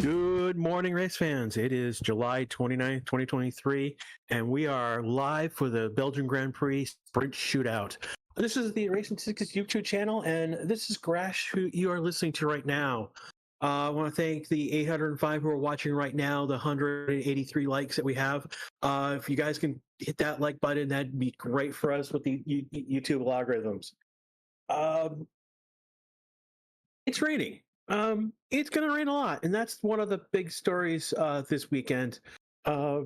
Good morning, race fans. It is July 29th, 2023, and we are live for the Belgian Grand Prix Sprint Shootout. This is the Racing Tickets YouTube channel, and this is Grash, who you are listening to right now. I want to thank the 805 who are watching right now, the 183 likes that we have. If you guys can hit that like button, that'd be great for us with the YouTube algorithms. It's raining. It's going to rain a lot, and that's one of the big stories this weekend. Uh,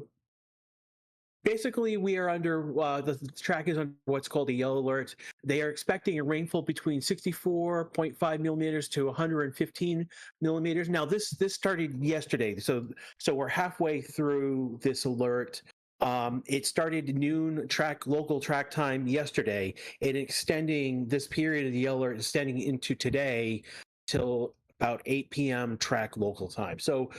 Basically, we are under the track is under what's called a yellow alert. They are expecting a rainfall between 64.5 millimeters to 115 millimeters. Now, this started yesterday, so we're halfway through this alert. It started noon local track time yesterday, and extending this period of the yellow alert, extending into today till about 8 p.m. track local time. So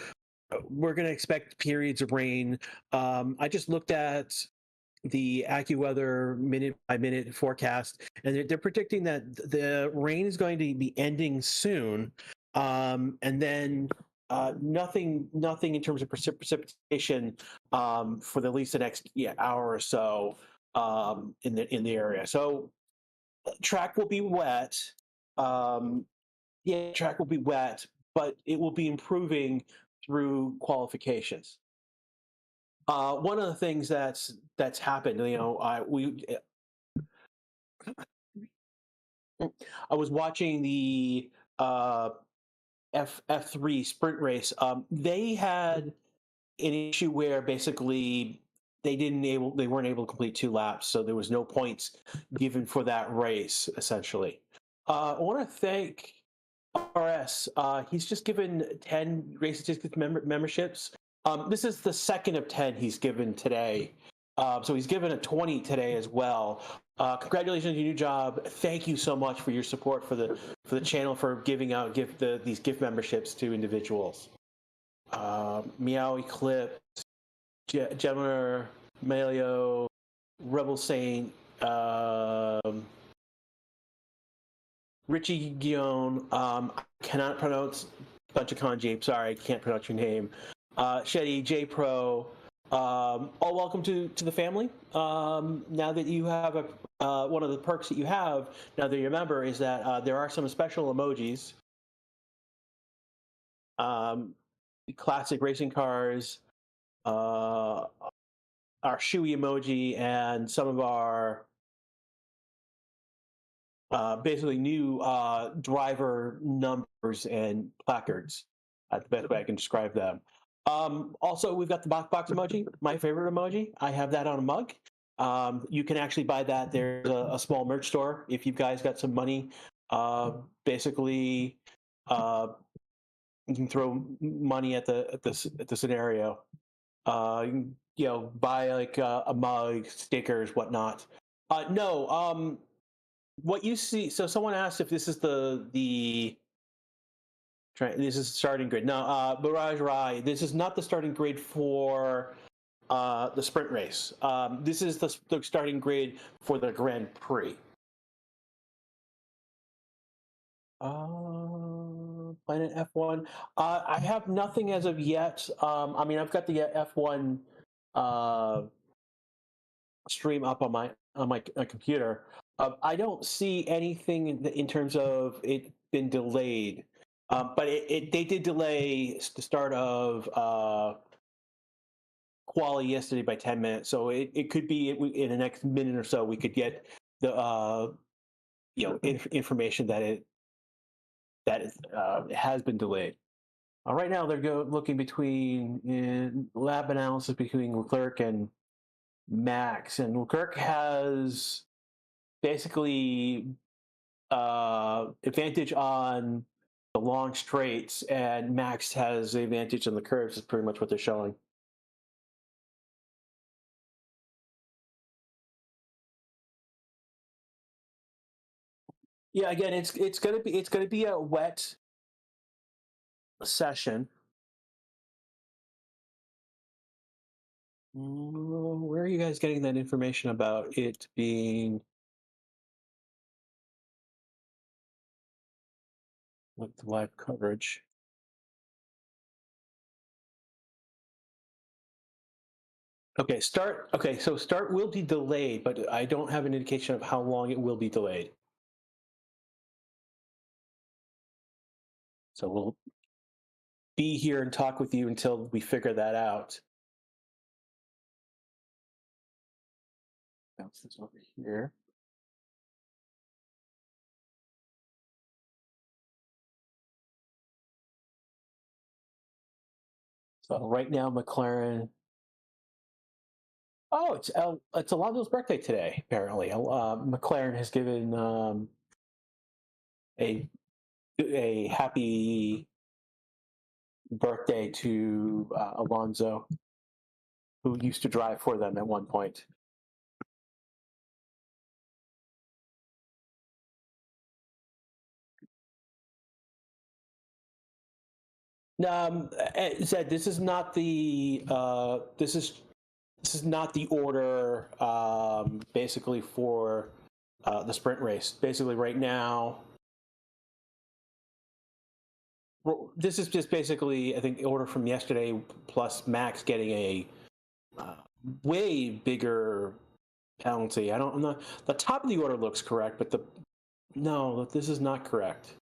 we're going to expect periods of rain. I just looked at the AccuWeather minute-by-minute forecast, and they're predicting that the rain is going to be ending soon, and then nothing in terms of precipitation for at least the next hour or so in the area. So track will be wet. Track will be wet, but it will be improving through qualifications. One of the things that's happened, I was watching the F3 sprint race. They had an issue where basically they weren't able to complete 2 laps, so there was no points given for that race. Essentially, I want to thank RS. He's just given 10 race statistics memberships. This is the second of 10 he's given today. So he's given a 20 today as well. Congratulations on your new job. Thank you so much for your support for the channel, for giving out these gift memberships to individuals. Meow Eclipse, Gemini, Melio, Rebel Saint, Richie Guillaume, I cannot pronounce a bunch of kanji. Sorry, I can't pronounce your name. Shetty, J Pro, all welcome to the family. Now that you have one of the perks that you have now that you're a member is that there are some special emojis. Classic racing cars, our shoey emoji, and some of our basically new driver numbers and placards. That's the best way I can describe them. Also, we've got the box emoji, my favorite emoji. I have that on a mug. You can actually buy that. There's a small merch store if you guys got some money. Basically, you can throw money at the scenario. You can, buy like a mug, stickers, whatnot. No. What you see, so someone asked if this is this is starting grid. No, Barrage Rai, this is not the starting grid for the sprint race. This is the starting grid for the Grand Prix. Planet F1. I have nothing as of yet. I've got the F1 stream up on my computer. I don't see anything in terms of it been delayed, but they did delay the start of quali yesterday by 10 minutes. So it could be in the next minute or so we could get the information that it has been delayed. Right now they're looking between lab analysis between Leclerc and Max, and Leclerc has basically advantage on the long straights, and Max has the advantage on the curves. Is pretty much what they're showing. Yeah, again, it's gonna be a wet session. Where are you guys getting that information about it being like the live coverage? Okay, start. Okay, so start will be delayed, but I don't have an indication of how long it will be delayed. So we'll be here and talk with you until we figure that out. Bounce this over here. So right now, McLaren. Oh, it's Alonso's birthday today. Apparently, McLaren has given a happy birthday to Alonso, who used to drive for them at one point. Zed, this is not the this is not the order. Basically for the sprint race. Basically, right now, this is just basically, I think, the order from yesterday plus Max getting a way bigger penalty. I'm not. The top of the order looks correct, but no, this is not correct.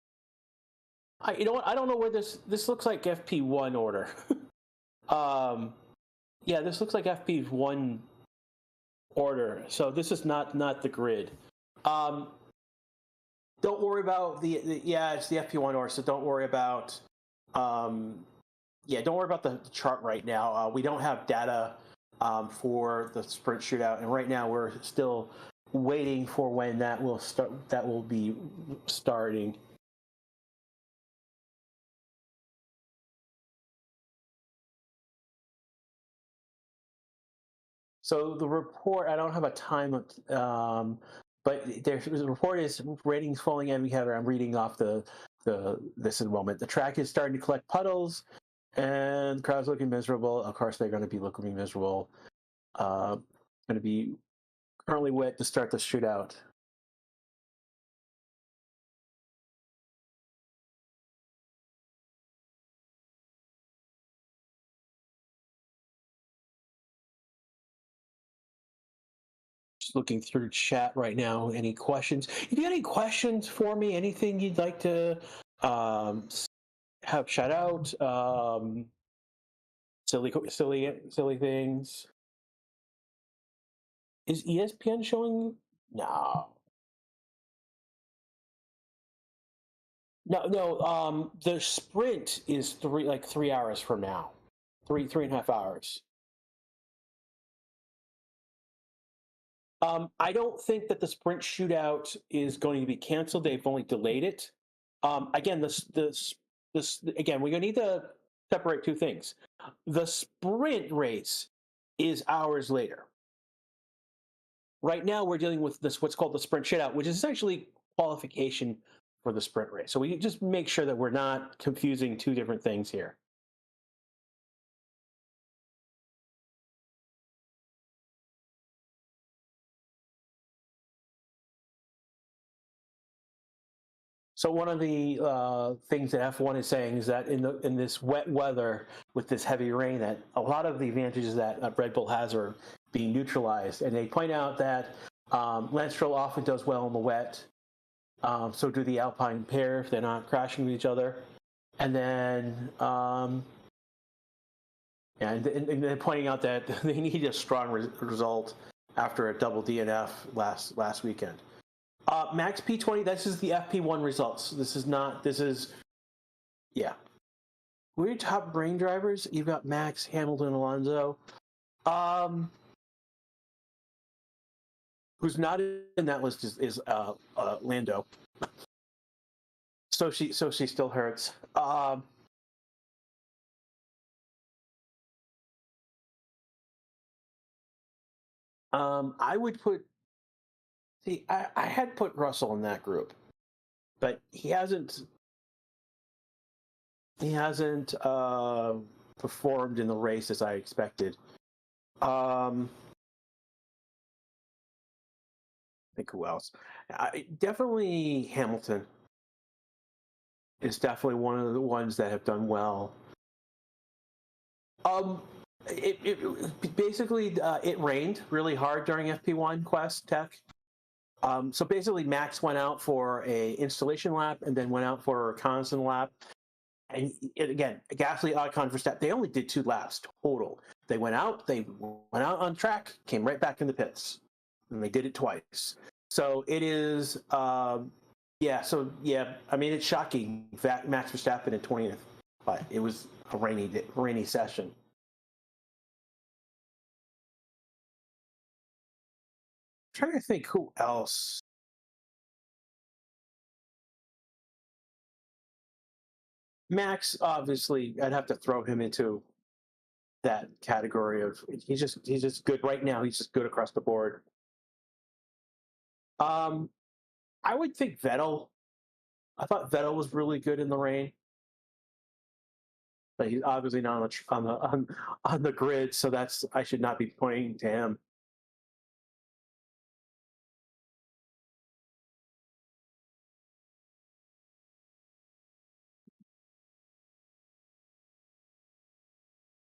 You know what? I don't know where this looks like FP1 order. Yeah, this looks like FP1 order. So this is not the grid. Don't worry about yeah, it's the FP1 order. So don't worry about yeah, don't worry about the chart right now. We don't have data for the sprint shootout, and right now we're still waiting for when that will start. That will be starting. So the report, I don't have a time, but the report is ratings falling every header. I'm reading off this moment. The track is starting to collect puddles, and the crowd's looking miserable. Of course, they're going to be looking miserable. Going to be currently wet to start the shootout. Just looking through chat right now. Any questions? If you have any questions for me, anything you'd like to have shout out, silly things. Is ESPN showing? No. No. The sprint is 3 hours from now, three and a half hours. I don't think that the sprint shootout is going to be canceled. They've only delayed it. Again, this again, we're going to need to separate two things. The sprint race is hours later. Right now, we're dealing with this what's called the sprint shootout, which is essentially qualification for the sprint race. So we just make sure that we're not confusing two different things here. So one of the things that F1 is saying is that in this wet weather with this heavy rain, that a lot of the advantages that Red Bull has are being neutralized, and they point out that Lance Stroll often does well in the wet. So do the Alpine pair if they're not crashing with each other, and then and they're pointing out that they need a strong result after a double DNF last weekend. Max P20, this is the FP1 results. This is, yeah. Who are your top brain drivers? You've got Max, Hamilton, Alonso. Who's not in that list is Lando. So she still hurts. I would put. See, I had put Russell in that group, but he hasn't. He hasn't performed in the race as I expected. I think who else? Definitely Hamilton is definitely one of the ones that have done well. Basically it rained really hard during FP1 Quest Tech. So basically, Max went out for a installation lap and then went out for a reconnaissance lap. And again, Gasly, Ocon, Verstappen, they only did 2 laps total. They went out on track, came right back in the pits, and they did it twice. So it is, I mean, it's shocking that Max Verstappen in 20th, but it was a rainy session. I'm trying to think who else. Max, obviously, I'd have to throw him into that category of he's just good right now. He's just good across the board. I would think Vettel. I thought Vettel was really good in the rain, but he's obviously not on the grid, so I should not be pointing to him.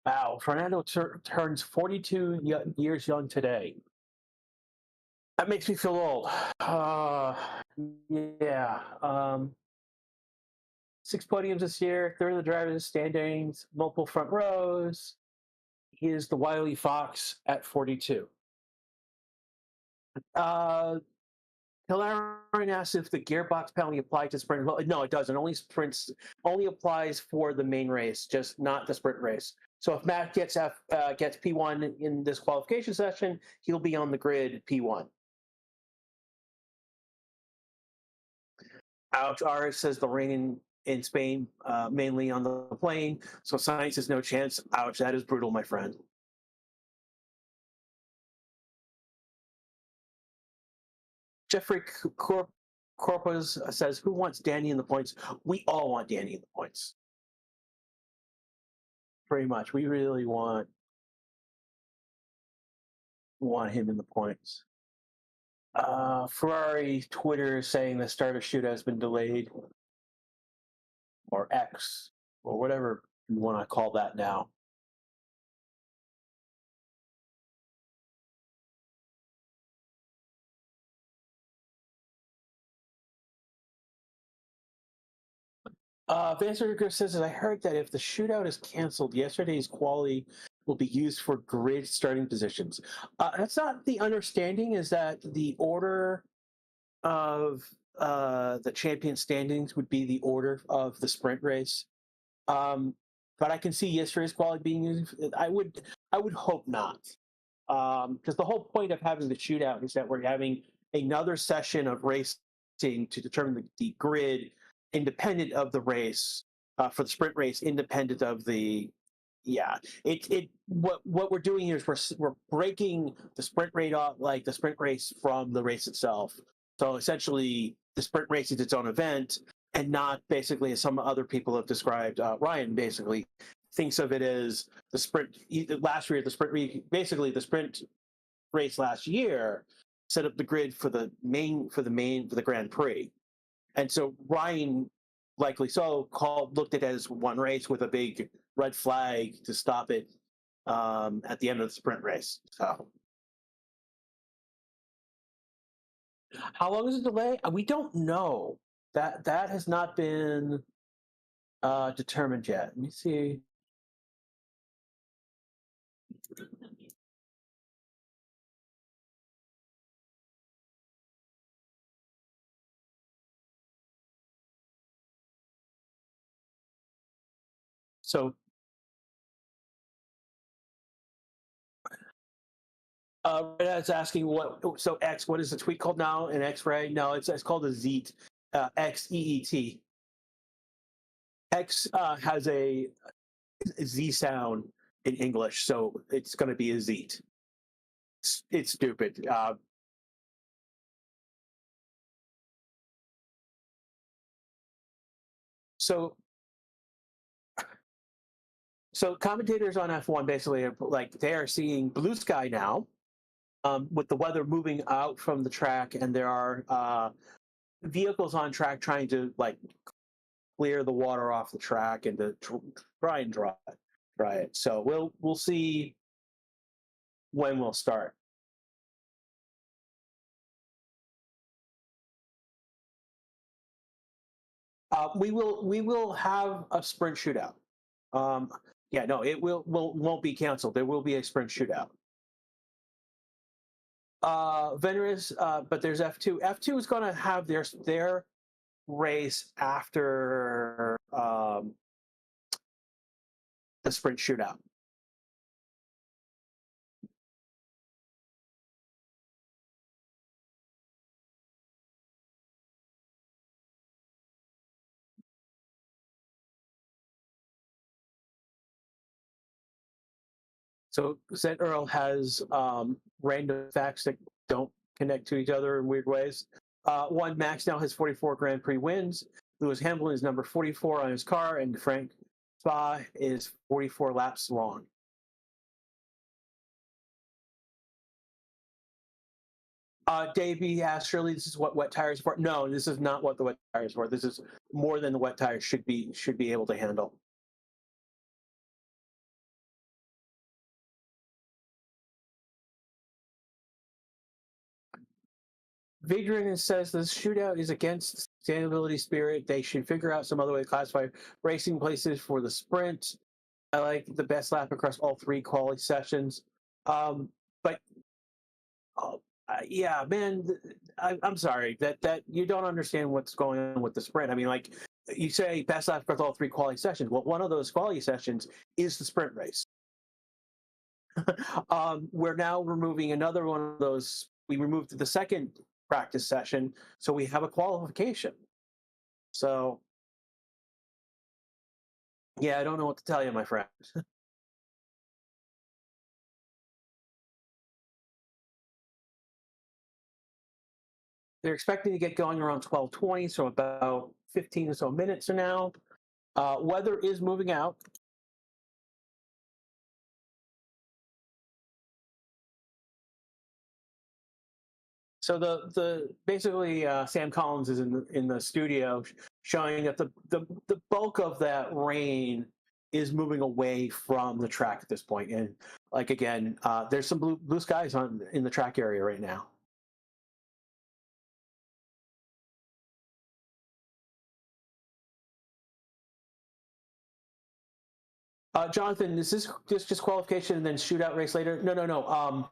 Wow, Fernando turns 42 years young today. That makes me feel old. Yeah. 6 podiums this year, 3rd of the drivers' standings, multiple front rows. He is the wily fox at 42. Hilarion asks if the gearbox penalty applied to sprint. Well, no, it doesn't. Only applies for the main race, just not the sprint race. So if Matt gets P1 in this qualification session, he'll be on the grid P1. Ouch, Aris says the rain in Spain, mainly on the plane, so science has no chance. Ouch, that is brutal, my friend. Jeffrey Corpus says, who wants Danny in the points? We all want Danny in the points. Pretty much. We really want him in the points. Ferrari Twitter saying the start of Shootout has been delayed, or X, or whatever you want to call that now. Vancer says, I heard that if the shootout is canceled, yesterday's quali will be used for grid starting positions. That's not the understanding, is that the order of the champion standings would be the order of the sprint race. But I can see yesterday's quality being used. I would hope not, because the whole point of having the shootout is that we're having another session of racing to determine the grid independent of the race, for the sprint race, independent of the. Yeah, what we're doing here is we're breaking the sprint rate off, like the sprint race, from the race itself. So essentially, the sprint race is its own event, and not basically, as some other people have described. Ryan basically thinks of it as the sprint. Last year, the sprint race last year set up the grid for the Grand Prix, and so Ryan, likely so, looked at it as one race with a big red flag to stop it at the end of the sprint race. So. How long is the delay? We don't know. That has not been determined yet. Let me see. So, it's asking what. So X, what is the tweet called now? An X-ray? No, it's called a Zeet. XEET. X has a Z sound in English, so it's going to be a Zeet. It's stupid. So commentators on F1 basically are like, they are seeing blue sky now, with the weather moving out from the track, and there are vehicles on track trying to clear the water off the track and to try and draw it. try it. So we'll see when we'll start. We will have a sprint shootout. Yeah, no, it won't be canceled. There will be a sprint shootout. Venris, but there's F2. F2 is going to have their race after the sprint shootout. So St. Earl has random facts that don't connect to each other in weird ways. One, Max now has 44 Grand Prix wins. Lewis Hamilton is number 44 on his car, and Frank Spa is 44 laps long. Davey asked, surely this is what wet tires are for? No, this is not what the wet tires are for. This is more than the wet tires should be able to handle. Vigran says this shootout is against sustainability spirit. They should figure out some other way to classify racing places for the sprint. I like the best lap across all 3 quality sessions. But yeah, man, I'm sorry that you don't understand what's going on with the sprint. I mean, like you say, best lap across all 3 quality sessions. Well, one of those quality sessions is the sprint race. We're now removing another one of those. We removed the second practice session, so we have a qualification. So, yeah, I don't know what to tell you, my friend. They're expecting to get going around 12:20, so about 15 or so minutes from now. Weather is moving out. So the basically Sam Collins is in the studio showing that the bulk of that rain is moving away from the track at this point, and like again, there's some blue skies in the track area right now. Jonathan, is this just qualification and then shootout race later? No.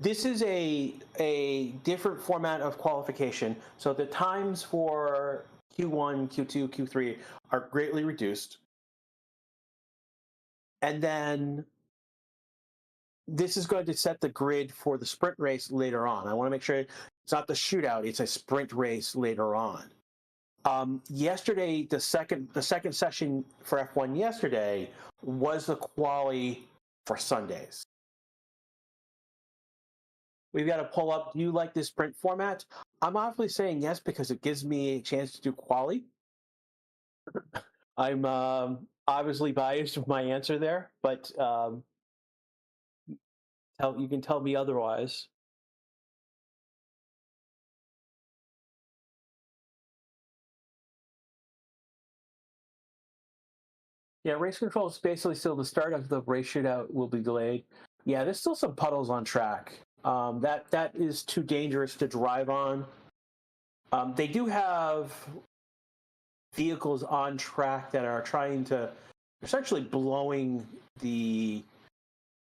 This is a different format of qualification. So the times for Q1, Q2, Q3 are greatly reduced. And then this is going to set the grid for the sprint race later on. I want to make sure it's not the shootout, it's a sprint race later on. Yesterday, the second session for F1 yesterday was the quali for Sundays. We've got to pull up. Do you like this sprint format? I'm obviously saying yes because it gives me a chance to do quali. I'm obviously biased with my answer there, but you can tell me otherwise. Yeah, race control is basically still the start of the race shootout will be delayed. Yeah, there's still some puddles on track. That is too dangerous to drive on. They do have vehicles on track that are trying to essentially blowing the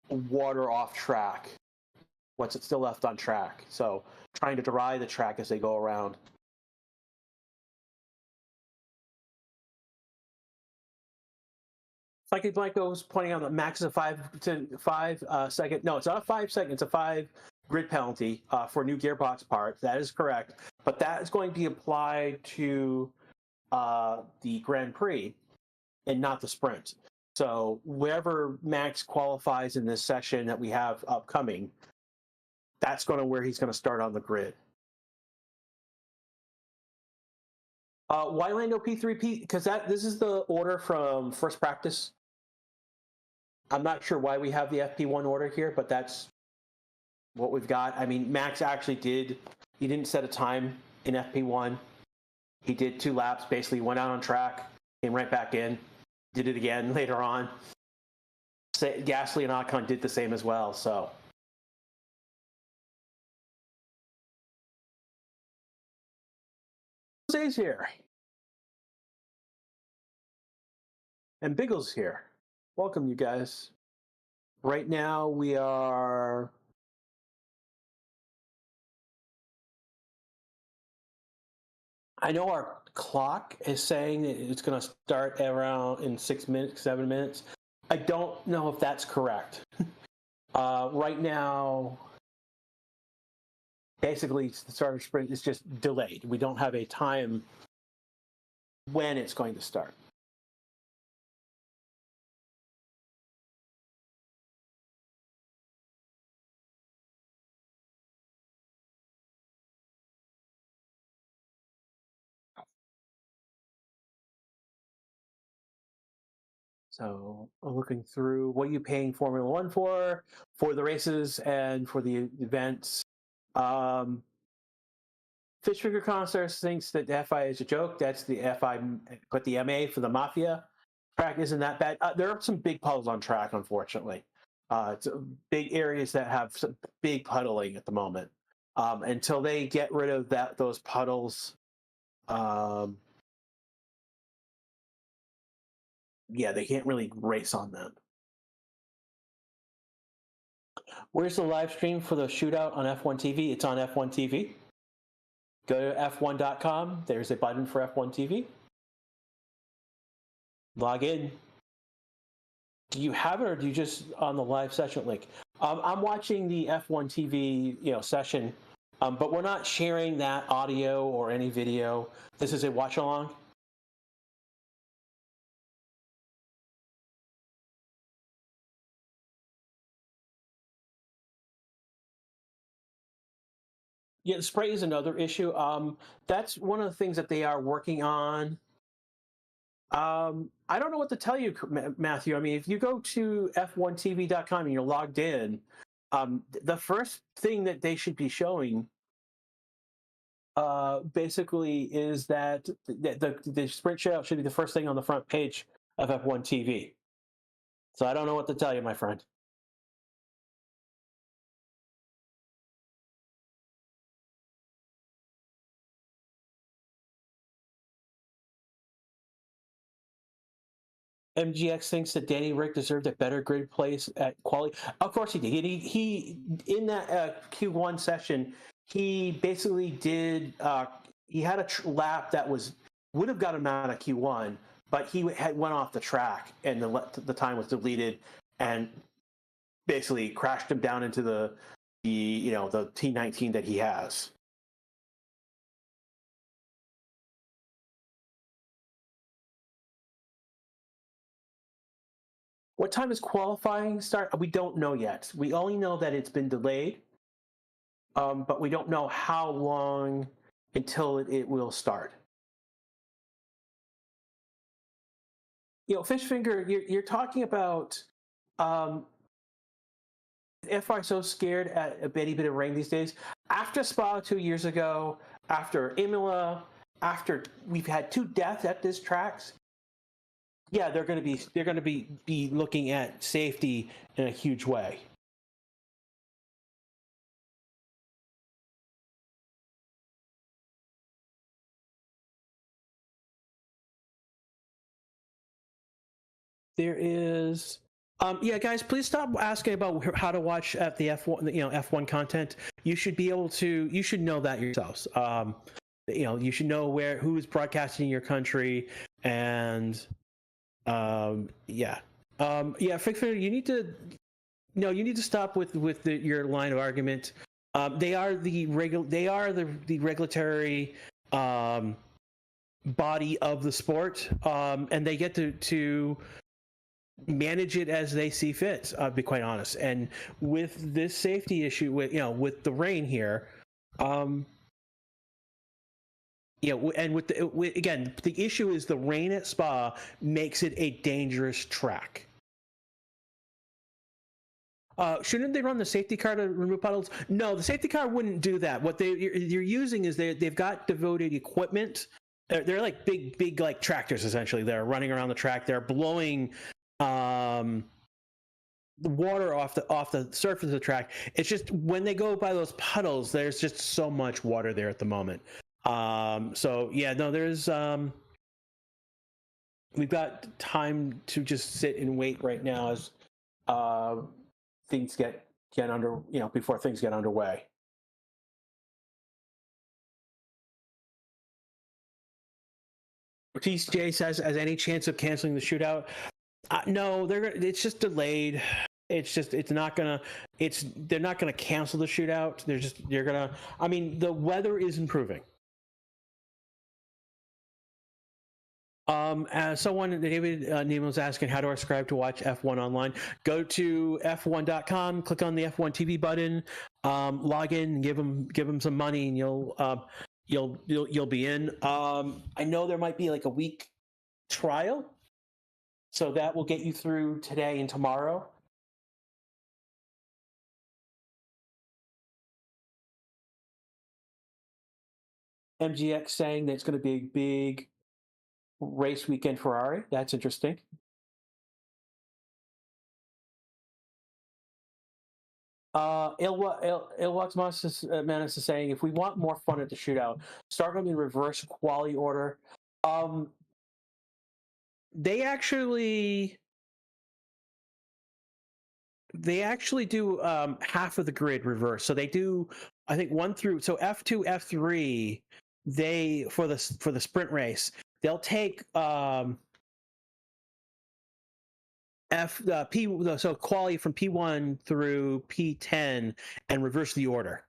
water off track. What's it still left on track? So trying to dry the track as they go around. Psychic Blanco was pointing out that max is a 5 second. No, it's not a 5 second. It's a 5 grid penalty for new gearbox parts. That is correct, but that is going to be applied to the Grand Prix and not the sprint. So wherever Max qualifies in this session that we have upcoming, that's going to where he's going to start on the grid. Why Lando P3P? Because this is the order from first practice. I'm not sure why we have the FP1 order here, but that's what we've got. I mean, Max actually he didn't set a time in FP1. He did 2 laps, basically went out on track, came right back in, did it again later on. Gasly and Ocon did the same as well. So Jose's here. And Biggles here. Welcome, you guys. Right now we are I know our clock is saying that it's going to start around in 6 minutes, 7 minutes. I don't know if that's correct. Right now, basically, the start of sprint is just delayed. We don't have a time when it's going to start. So looking through, what are you paying Formula One for the races and for the events? Fish Finger Concerts thinks that the FI is a joke. That's the FI put the MA for the Mafia. Track isn't that bad. There are some big puddles on track, unfortunately. It's big areas that have some big puddling at the moment. Until they get rid of those puddles, yeah, they can't really race on them. Where's the live stream for the shootout on F1 TV? It's on F1 TV. Go to f1.com. There's a button for F1 TV. Log in. Do you have it, or do you just on the live session link? I'm watching the F1 TV, session, but we're not sharing that audio or any video. This is a watch along. Yeah, the spray is another issue. That's one of the things that they are working on. I don't know what to tell you, Matthew. I mean, if you go to f1tv.com and you're logged in, the first thing that they should be showing basically is that the sprint shootout should be the first thing on the front page of F1 TV. So I don't know what to tell you, my friend. MGX thinks that Danny Rick deserved a better grid place at quality. Of course he did. He in that Q1 session, he basically did. He had a lap that would have got him out of Q1, but he went off the track and the time was deleted and basically crashed him down into the T19 that he has. What time is qualifying start? We don't know yet. We only know that it's been delayed, but we don't know how long until it will start. Fish Finger, you're talking about FI so scared at a bitty bit of rain these days. After Spa 2 years ago, after Imola, after we've had 2 deaths at this tracks, yeah, they're going to be looking at safety in a huge way. There is, yeah, guys, please stop asking about how to watch at the F1, F1 content. You should be able to. You should know that yourselves. You should know who's broadcasting in your country, and yeah. You need to stop with your line of argument. They are the regulatory body of the sport, and they get to manage it as they see fit. I'll be quite honest. And with this safety issue, with the rain here, and again, the issue is the rain at Spa makes it a dangerous track. Shouldn't they run the safety car to remove puddles? No, the safety car wouldn't do that. What they're using is they've got devoted equipment. They're like big like tractors essentially. They're running around the track. They're blowing the water off the surface of the track. It's just when they go by those puddles, there's just so much water there at the moment. So yeah, no, there's we've got time to just sit and wait right now as things get under, before things get underway. TJ says, "Has any chance of canceling the shootout?" No, it's just delayed. It's not gonna. They're not gonna cancel the shootout. They're gonna. I mean, the weather is improving. As someone, David Nemo was asking, how do I subscribe to watch F1 online? Go to f1.com, click on the F1 TV button, log in, give them some money, and you'll be in. I know there might be like a week trial, so that will get you through today and tomorrow. MGX saying that it's going to be a big race weekend Ferrari. That's interesting. Ilwax Manus is saying, if we want more fun at the shootout, start them in reverse quality order. They actually do half of the grid reverse. So they do, I think, 1 through, so F2, F3. They for the sprint race, they'll take so quality from P1 through P10 and reverse the order.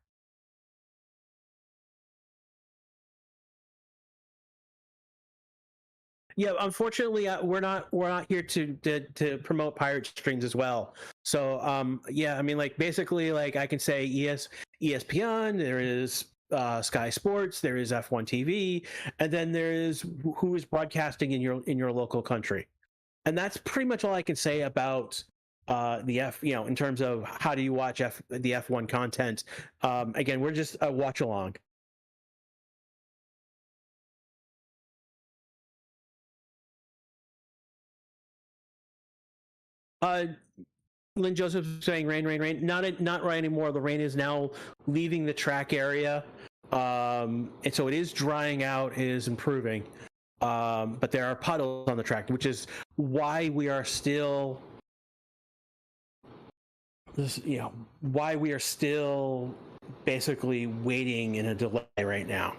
Yeah, unfortunately, we're not here to promote pirate strings as well. So yeah, I mean, like, basically, like, I can say ESPN, there is Sky Sports, there is F1 TV, and then there is who is broadcasting in your local country, and that's pretty much all I can say about the in terms of how do you watch the F1 content. Again, we're just a watch along. Lynn Joseph saying rain, rain, rain. Not right anymore. The rain is now leaving the track area, and so it is drying out. It is improving, but there are puddles on the track, which is why we are still, why we are still basically waiting in a delay right now.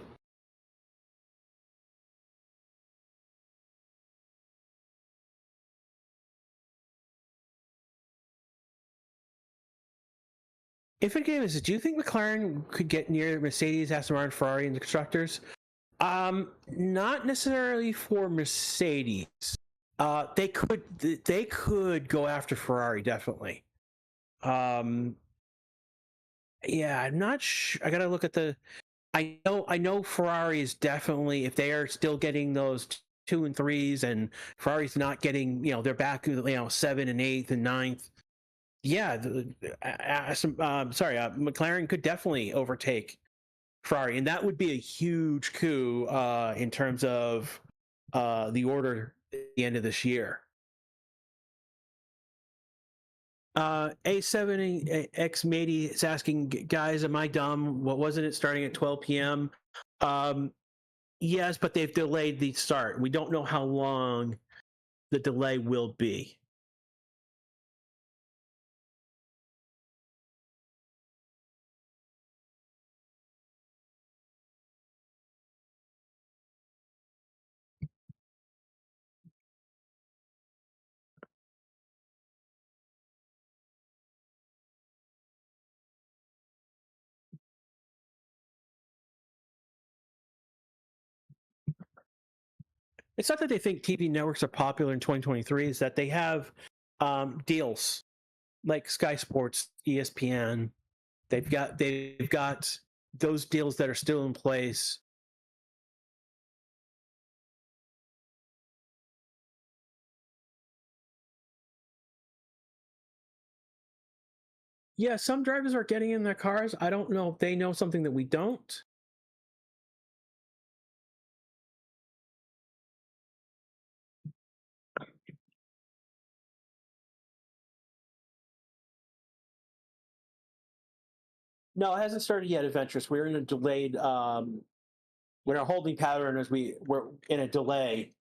If it game is, do you think McLaren could get near Mercedes, Aston Martin, Ferrari, and the constructors? Not necessarily for Mercedes. They could go after Ferrari, definitely. Yeah, I'm not sure. I gotta look at the. I know Ferrari is definitely, if they are still getting those 2 and 3s, and Ferrari's not getting, they're back, 7 and 8 and 9th. Yeah, McLaren could definitely overtake Ferrari, and that would be a huge coup in terms of the order at the end of this year. A7X Matey is asking, guys, am I dumb? What wasn't it starting at 12 p.m.? Yes, but they've delayed the start. We don't know how long the delay will be. It's not that they think TV networks are popular in 2023, is that they have deals like Sky Sports, ESPN. They've got those deals that are still in place. Yeah, some drivers are getting in their cars. I don't know if they know something that we don't. No, it hasn't started yet, Adventurous. We're in a delayed, we're in a holding pattern as we're in a delay.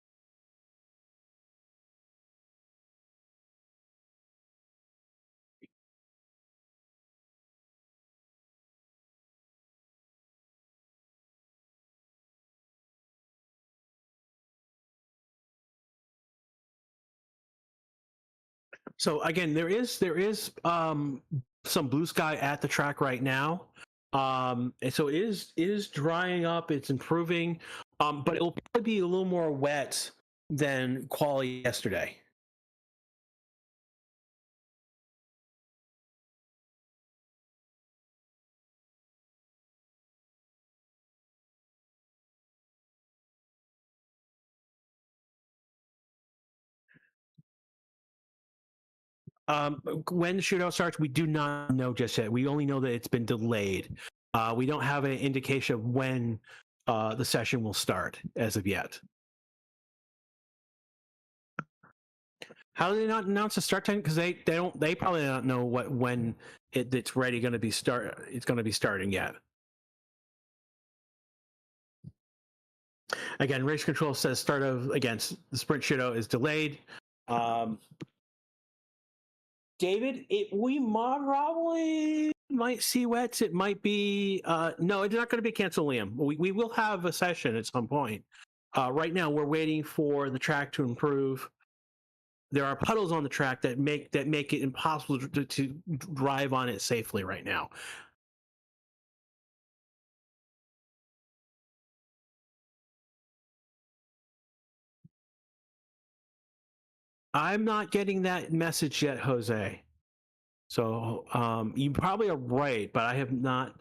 So again, there is some blue sky at the track right now. And so it is drying up, it's improving. But it'll probably be a little more wet than quali yesterday. When the shootout starts, we do not know just yet. We only know that it's been delayed. We don't have an indication of when the session will start as of yet. How do they not announce the start time? Because they probably don't know when it's ready going to be It's going to be starting yet. Again, race control says start of against the sprint shootout is delayed. David, we probably might see wets. It might be no, it's not going to be canceled, Liam. We will have a session at some point. Right now, we're waiting for the track to improve. There are puddles on the track that make it impossible to drive on it safely right now. I'm not getting that message yet, Jose. So you probably are right, but I have not.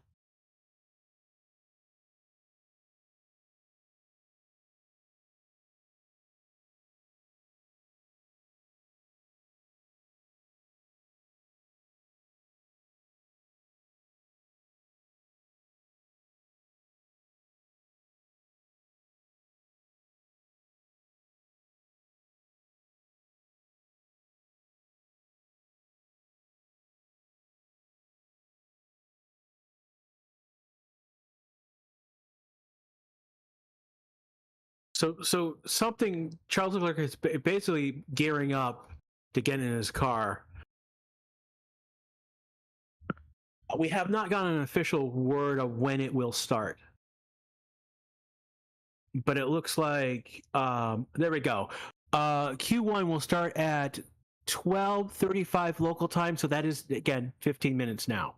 So something Charles Leclerc is basically gearing up to get in his car. We have not gotten an official word of when it will start, but it looks like there we go. Q1 will start at 12:35 local time, so that is again 15 minutes now.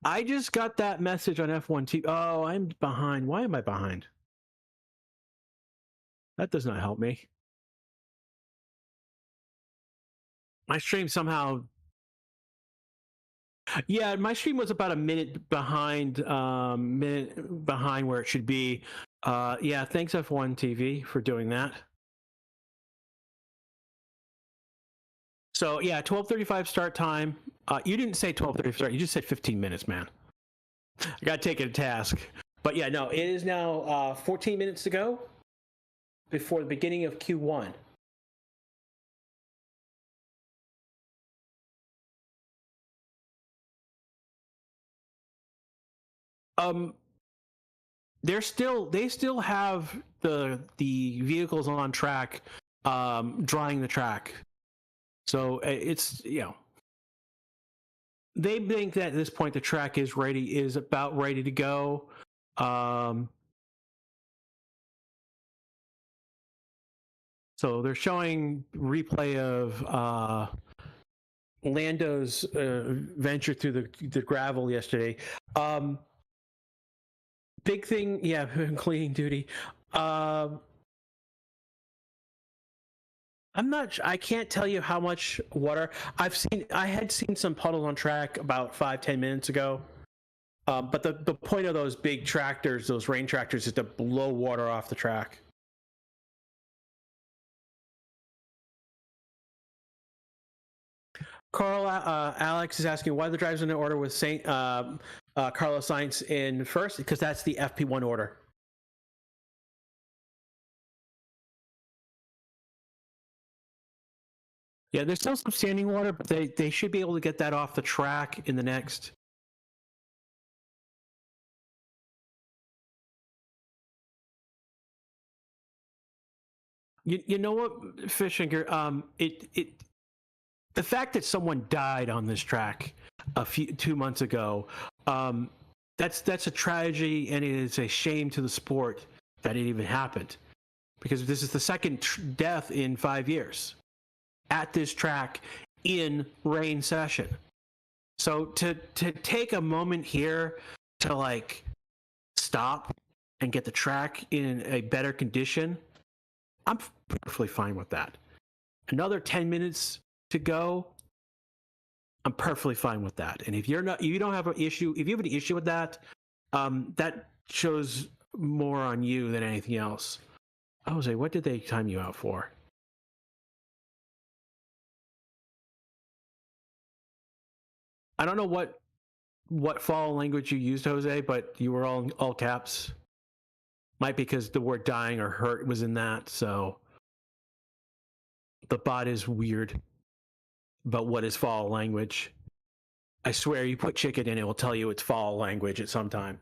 I just got that message on F1 TV. Oh, I'm behind. Why am I behind? That does not help me. My stream somehow. Yeah, my stream was about a minute behind where it should be. Yeah, thanks F1 TV for doing that. So yeah, 12:35 start time. You didn't say 12:35 start. You just said 15 minutes, man. I got to take it to task. But yeah, no, it is now 14 minutes to go before the beginning of Q1. They still have the vehicles on track, drying the track. So it's they think that at this point the track is about ready to go. So they're showing replay of Lando's venture through the gravel yesterday. Big thing, yeah, cleaning duty. I'm not. I can't tell you how much water I had seen some puddles on track about 5-10 minutes ago. But the point of those big tractors, those rain tractors, is to blow water off the track. Carl Alex is asking why the drivers in the order with Carlos Sainz in first, because that's the FP1 order. Yeah, there's still some standing water, but they should be able to get that off the track in the next. You know what, Fishinger? The fact that someone died on this track 2 months ago, that's a tragedy, and it is a shame to the sport that it even happened, because this is the second death in 5 years at this track in rain session. So to take a moment here to like stop and get the track in a better condition, I'm perfectly fine with that. Another 10 minutes to go, I'm perfectly fine with that. And if you don't have an issue, if you have an issue with that, that shows more on you than anything else. Jose, what did they time you out for? I don't know what foul language you used, Jose, but you were all caps. Might be because the word dying or hurt was in that, so the bot is weird. But what is foul language? I swear, you put chicken in, it will tell you it's foul language at some time.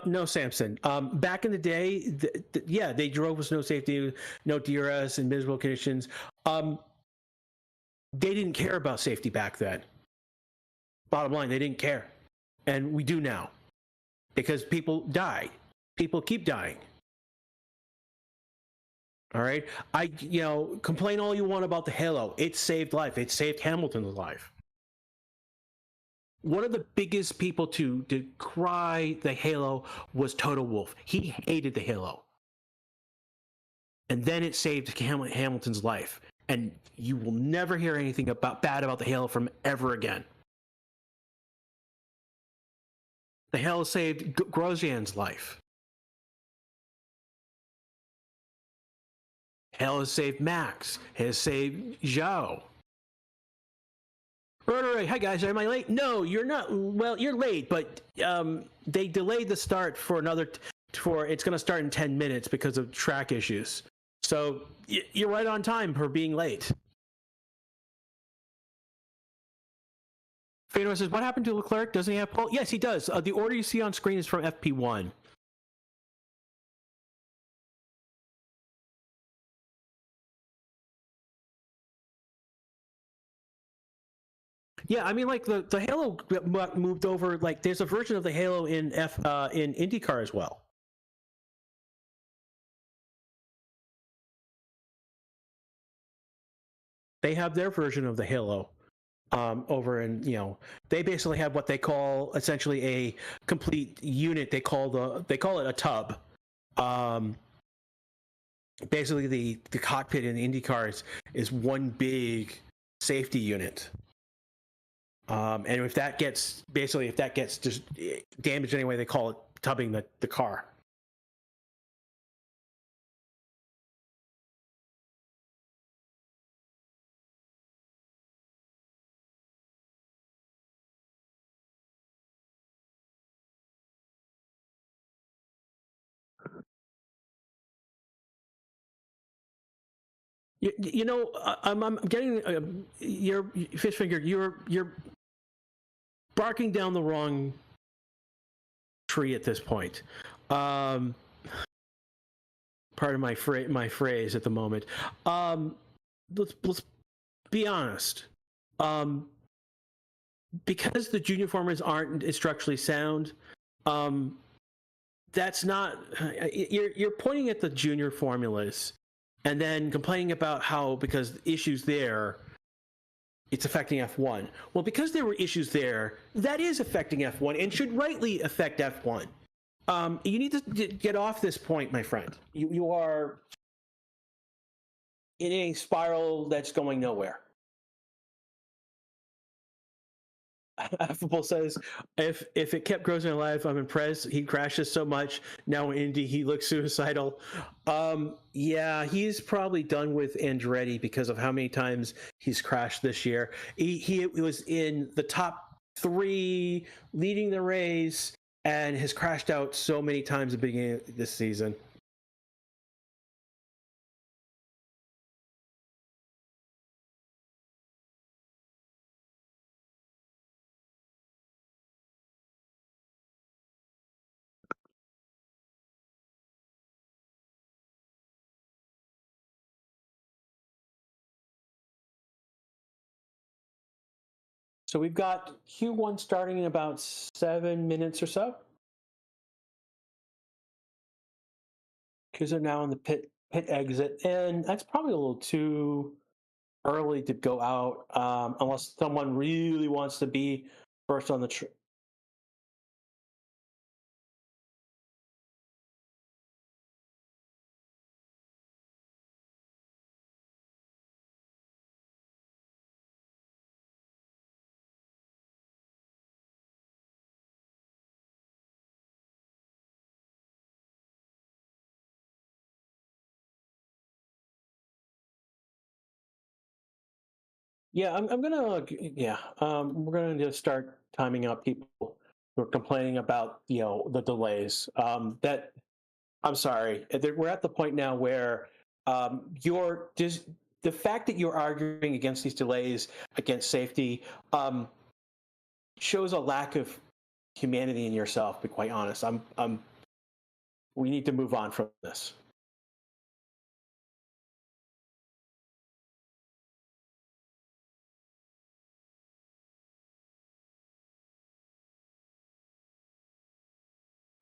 No, Samson. Back in the day, yeah, they drove with no safety, no DRS, in miserable conditions. They didn't care about safety back then. Bottom line, they didn't care. And we do now. Because people die. People keep dying. All right? Complain all you want about the halo. It saved life. It saved Hamilton's life. One of the biggest people to decry the halo was Toto Wolff. He hated the halo. And then it saved Hamilton's life. And you will never hear anything bad about the halo from ever again. The halo saved Grosjean's life. Halo has saved Max. Has saved Zhao. Right. Hi guys, am I late? No, you're not. Well, you're late, but they delayed the start for it's going to start in 10 minutes because of track issues. So you're right on time for being late. Fedor says, what happened to Leclerc? Doesn't he have pole? Yes, he does. The order you see on screen is from FP1. Yeah, I mean, like the Halo moved over. Like, there's a version of the Halo in IndyCar as well. They have their version of the Halo over in, they basically have what they call essentially a complete unit. They call it a tub. Basically, the cockpit in IndyCar is one big safety unit. And if that gets just damaged anyway, they call it tubbing the car. I'm getting your fish finger. You're barking down the wrong tree at this point. Pardon my phrase at the moment. Let's be honest. Because the junior formulas aren't structurally sound, that's not. You're pointing at the junior formulas and then complaining about how, because issues there, it's affecting F1. Well, because there were issues there, that is affecting F1 and should rightly affect F1. You need to get off this point, my friend. You are in a spiral that's going nowhere. Affable says, if it kept Grosjean alive, I'm impressed. He crashes so much. Now in Indy, he looks suicidal. Yeah, he's probably done with Andretti because of how many times he's crashed this year. He was in the top 3, leading the race, and has crashed out so many times at the beginning of this season. So we've got Q1 starting in about 7 minutes or so. Because they're now in the pit exit, and that's probably a little too early to go out, unless someone really wants to be first on the. Yeah, I'm gonna. Yeah, we're gonna just start timing out people who are complaining about the delays. That I'm sorry, we're at the point now where you're just the fact that you're arguing against these delays, against safety, shows a lack of humanity in yourself. To be quite honest, we need to move on from this.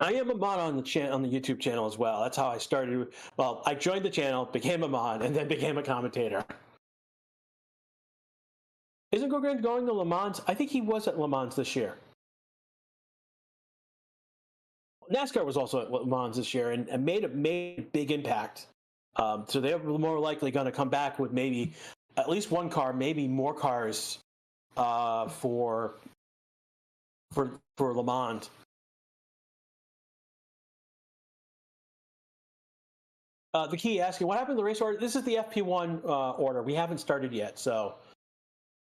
I am a mod on the YouTube channel as well. That's how I started. Well, I joined the channel, became a mod, and then became a commentator. Isn't Gogren going to Le Mans? I think he was at Le Mans this year. NASCAR was also at Le Mans this year and made a big impact. So they're more likely going to come back with maybe at least one car, maybe more cars for Le Mans. The key asking, what happened to the race order? This is the FP1 order. We haven't started yet, so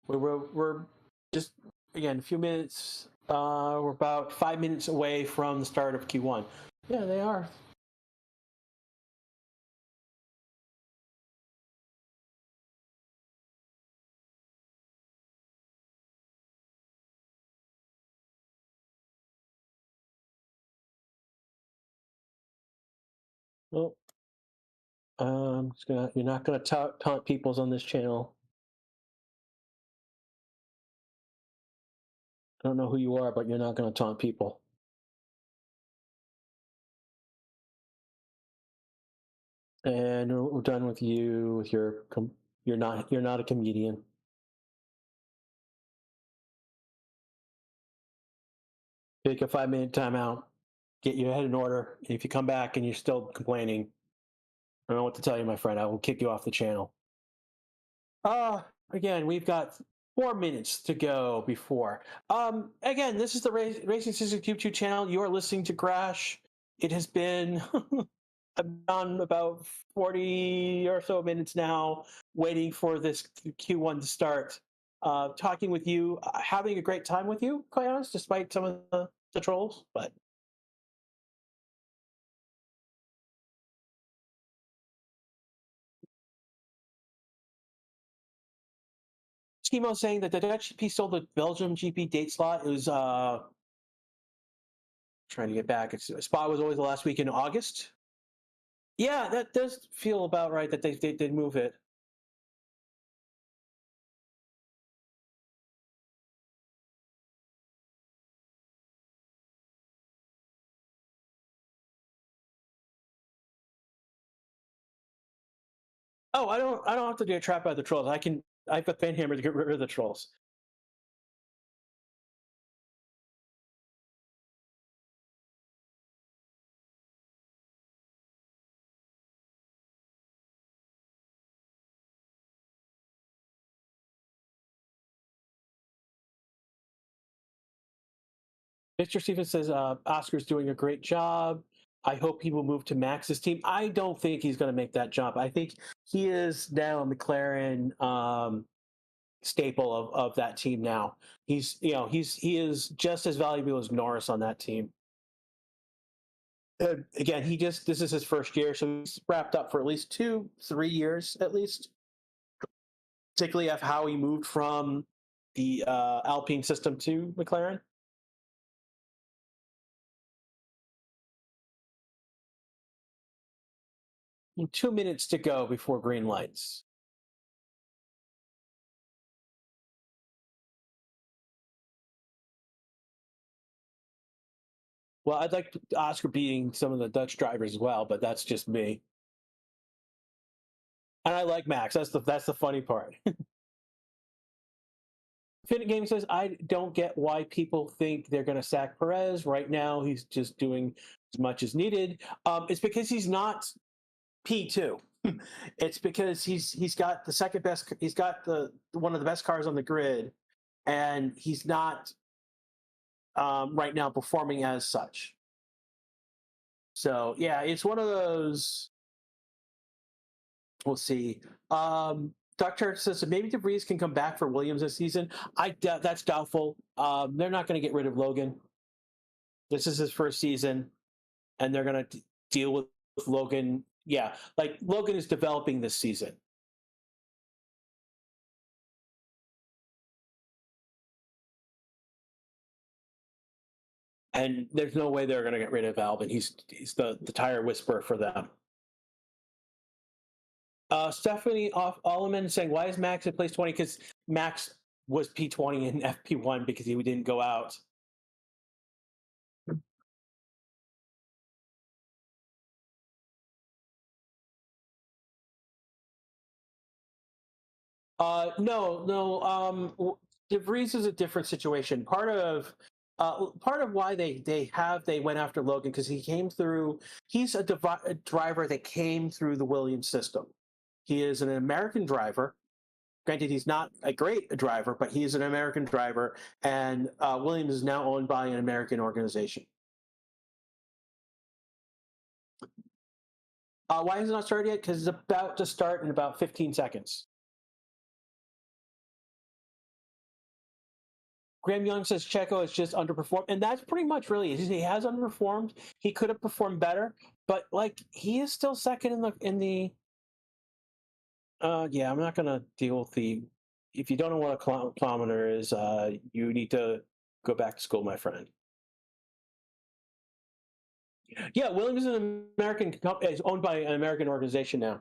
we're just, again, a few minutes. We're about 5 minutes away from the start of Q1. Yeah, they are. Well, you're not gonna taunt peoples on this channel. I don't know who you are, but you're not gonna taunt people. And we're done with you. With you're not a comedian. Take a 5-minute timeout. Get your head in order. And if you come back and you're still complaining, I don't know what to tell you, my friend. I will kick you off the channel. Again, we've got 4 minutes to go before. Again, this is the Racing System YouTube channel. You are listening to Crash. It has been on about 40 or so minutes now, waiting for this Q1 to start. Talking with you, having a great time with you, quite honest, despite some of the trolls, but. Schemo saying that the Dutch GP stole the Belgium GP date slot. It was trying to get back. Spa was always the last week in August. Yeah, that does feel about right that they did move it. Oh, I don't have to get trapped by the trolls. I've got fan hammer to get rid of the trolls. Mr. Stevens says Oscar's doing a great job. I hope he will move to Max's team. I don't think he's going to make that jump. I think he is now a McLaren staple of that team now. He is just as valuable as Norris on that team. Again, this is his first year, so he's wrapped up for at least 2-3 years at least, particularly of how he moved from the Alpine system to McLaren. And 2 minutes to go before green lights. Well, I'd like Oscar beating some of the Dutch drivers as well, but that's just me. And I like Max. That's the funny part. Finnick Gaming says, I don't get why people think they're going to sack Perez. Right now, he's just doing as much as needed. It's because he's not P2. It's because he's got the second best. He's got the one of the best cars on the grid, and he's not right now performing as such. So yeah, it's one of those. We'll see. Dr. says maybe DeVries can come back for Williams this season. That's doubtful. They're not going to get rid of Logan. This is his first season, and they're going to deal with Logan. Yeah, like Logan is developing this season. And there's no way they're going to get rid of Albon. He's the tire whisperer for them. Stephanie Alleman saying, why is Max at place 20? Because Max was P20 in FP1 because he didn't go out. No. DeVries is a different situation. Part of why they went after Logan because he came through. He's a driver that came through the Williams system. He is an American driver. Granted, he's not a great driver, but he is an American driver, and Williams is now owned by an American organization. Why has it not started yet? Because it's about to start in about 15 seconds. Graham Young says Checo is just underperformed, and that's pretty much really it. He has underperformed. He could have performed better, but like he is still second in the. Yeah, I'm not gonna deal with the. If you don't know what a kilometer is, you need to go back to school, my friend. Yeah, Williams is an American. Is owned by an American organization now.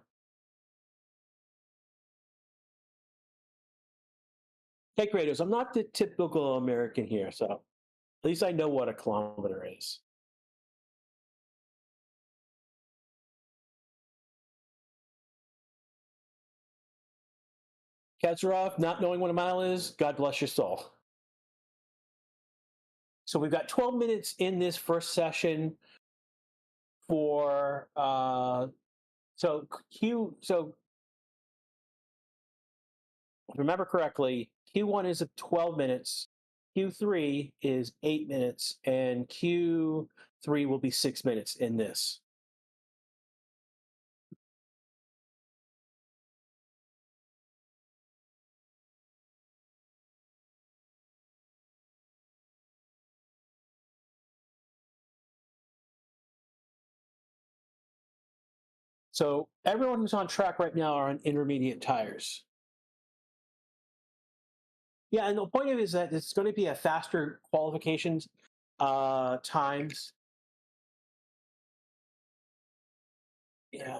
Hey, Kratos, I'm not the typical American here, so at least I know what a kilometer is. Katsarov, not knowing what a mile is, God bless your soul. So we've got 12 minutes in this first session for so if I remember correctly, Q1 is at 12 minutes, Q3 is 8 minutes, and Q3 will be 6 minutes in this. So everyone who's on track right now are on intermediate tires. Yeah, and the point of it is that it's going to be a faster qualifications times. Yeah,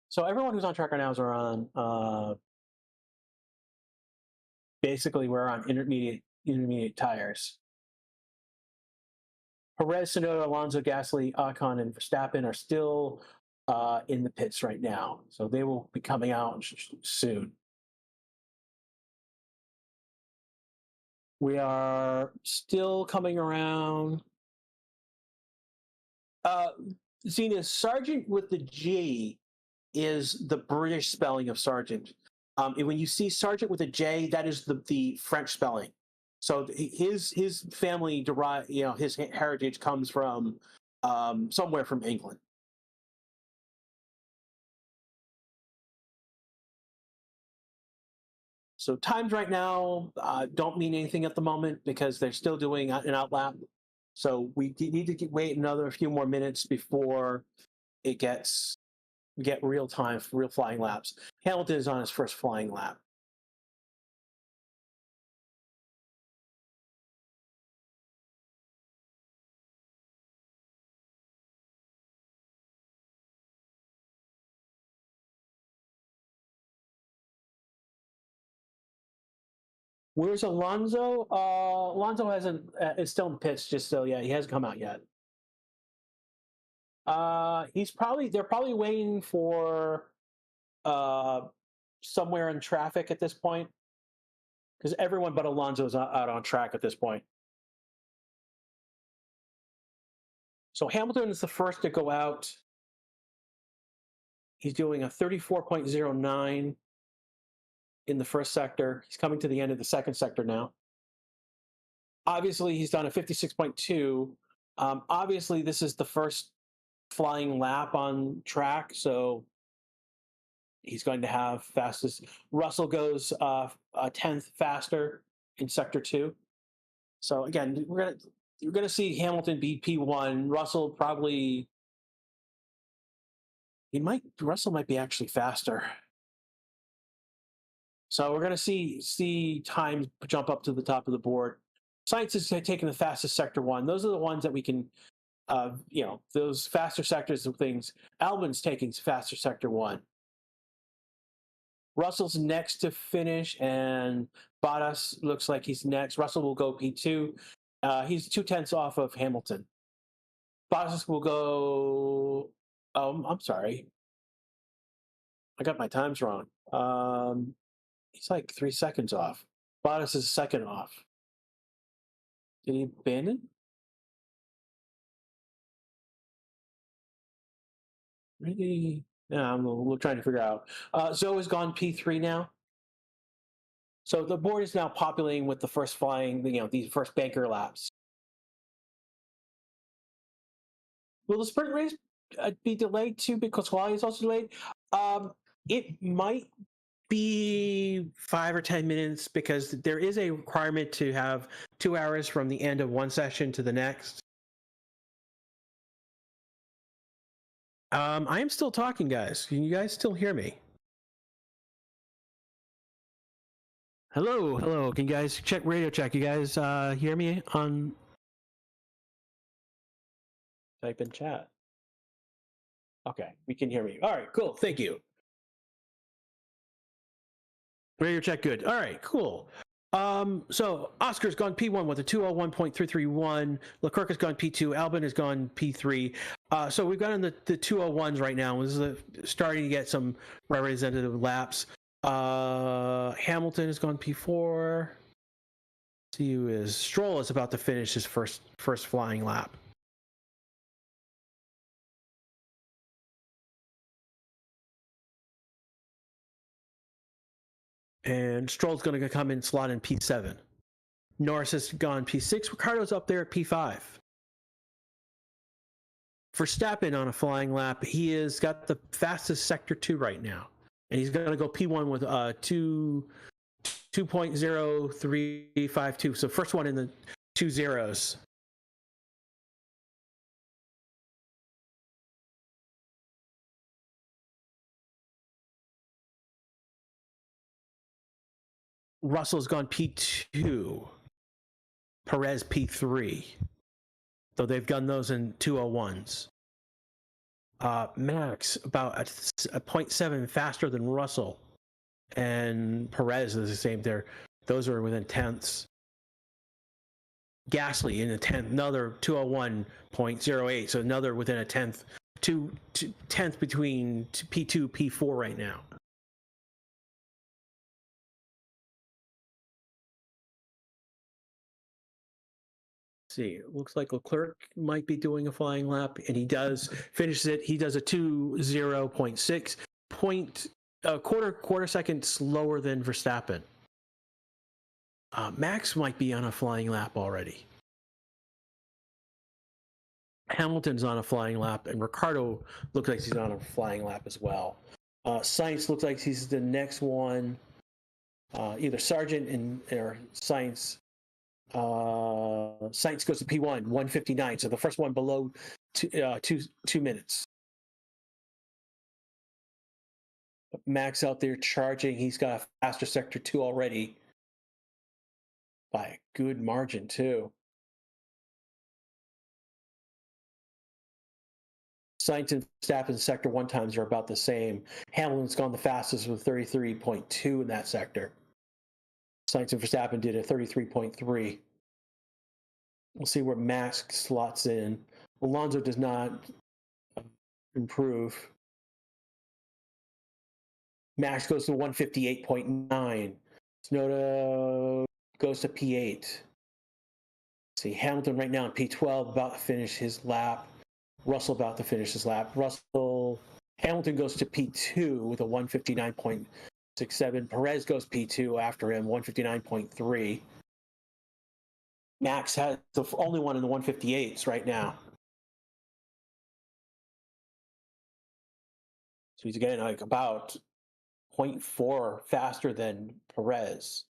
So everyone who's on track right now is on basically we're on intermediate tires. Perez, Tsunoda, Alonso, Gasly, Ocon, and Verstappen are still in the pits right now, so they will be coming out soon. We are still coming around. Zena, Sergeant with the G is the British spelling of sergeant. And when you see sergeant with a J, that is the French spelling. So his family his heritage comes from somewhere from England. So times right now don't mean anything at the moment because they're still doing an out lap. So we need to wait another few more minutes before it get real time, real flying laps. Hamilton is on his first flying lap. Where's Alonso? Alonso hasn't is still in pits. Just so yeah, he hasn't come out yet. They're probably waiting for somewhere in traffic at this point because everyone but Alonso is out on track at this point. So Hamilton is the first to go out. He's doing a 34.09 in the first sector. He's coming to the end of the second sector now. Obviously, he's done a 56.2. Obviously, this is the first flying lap on track, so he's going to have fastest. Russell goes a 10th faster in sector 2. So again, we're gonna see Hamilton beat P1. Russell probably Russell might be actually faster. So we're going to see times jump up to the top of the board. Science is taking the fastest sector 1. Those are the ones that we can, those faster sectors of things. Albon's taking faster sector 1. Russell's next to finish, and Bottas looks like he's next. Russell will go P2. He's 0.2 off of Hamilton. Bottas will go. Oh, I'm sorry. I got my times wrong. He's like 3 seconds off. Bottas is second off. Did he abandon? Really? Yeah, we're trying to figure out. Zoe has gone P3 now. So the board is now populating with the first flying, these first banker laps. Will the sprint race be delayed too because quality is also delayed? It might be 5 or 10 minutes because there is a requirement to have 2 hours from the end of one session to the next. I am still talking, guys. Can you guys still hear me? Hello. Can you guys check radio check? You guys hear me on? Type in chat. Okay, we can hear me. All right, cool. Thank you. Radio check, good. All right, cool. So Oscar's gone P1 with a 201.331. Leclerc has gone P2. Albon has gone P3. So we've got in the 201s right now. This is starting to get some representative laps. Hamilton has gone P4. See who is Stroll is about to finish his first flying lap. And Stroll's going to come in slot in P7. Norris has gone P6. Ricciardo's up there at P5. Verstappen on a flying lap. He has got the fastest sector 2 right now. And he's going to go P1 with 2.0352. So first one in the 2 zeros. Russell's gone P2. Perez P3. So they've done those in 201s. Max about a 0.7 faster than Russell. And Perez is the same there. Those are within tenths. Gasly in a tenth, another 201.08. So another within a tenth. Tenth between P2, P4 right now. See, it looks like Leclerc might be doing a flying lap, and he does finishes it. He does a 2:0.6 quarter second slower than Verstappen. Max might be on a flying lap already. Hamilton's on a flying lap, and Ricciardo looks like he's on a flying lap as well. Sainz looks like he's the next one. either Sargent or Sainz. Sainz goes to P1, 1:59. So the first one below 2 minutes. Max out there charging. He's got a faster sector 2 already by a good margin too. Sainz and Verstappen sector 1 times are about the same. Hamilton's gone the fastest with 33.2 in that sector. Sainz and Verstappen did a 33.3. We'll see where Max slots in. Alonso does not improve. Max goes to 158.9. Tsunoda goes to P8. See, Hamilton right now in P12, about to finish his lap. Russell about to finish his lap. Hamilton goes to P2 with a 159.67. Perez goes P2 after him, 159.3. Max has the only one in the 158s right now. So he's getting like about 0.4 faster than Perez.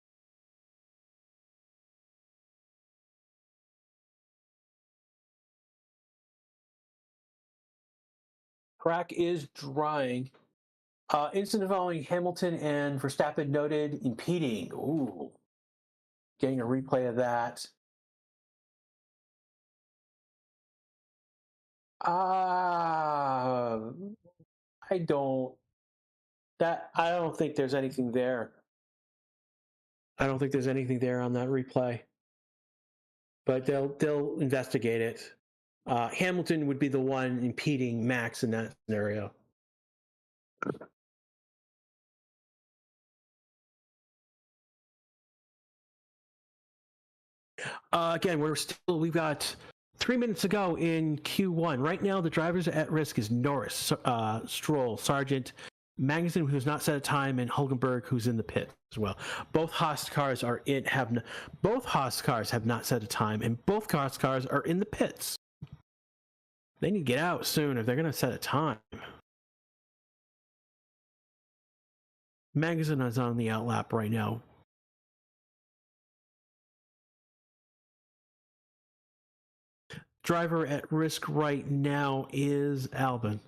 Track is drying. Incident following Hamilton and Verstappen noted impeding. Ooh. Getting a replay of that. I don't think there's anything there. I don't think there's anything there on that replay. But they'll investigate it. Hamilton would be the one impeding Max in that scenario. Again, we've got 3 minutes to go in Q1. Right now, the drivers at risk is Norris, Stroll, Sargent, Magnussen, who's not set a time, and Hulkenberg, who's in the pit as well. Both Haas cars have not set a time, and both Haas cars are in the pits. They need to get out soon if they're going to set a time. Magnussen is on the outlap right now. Driver at risk right now is Albon.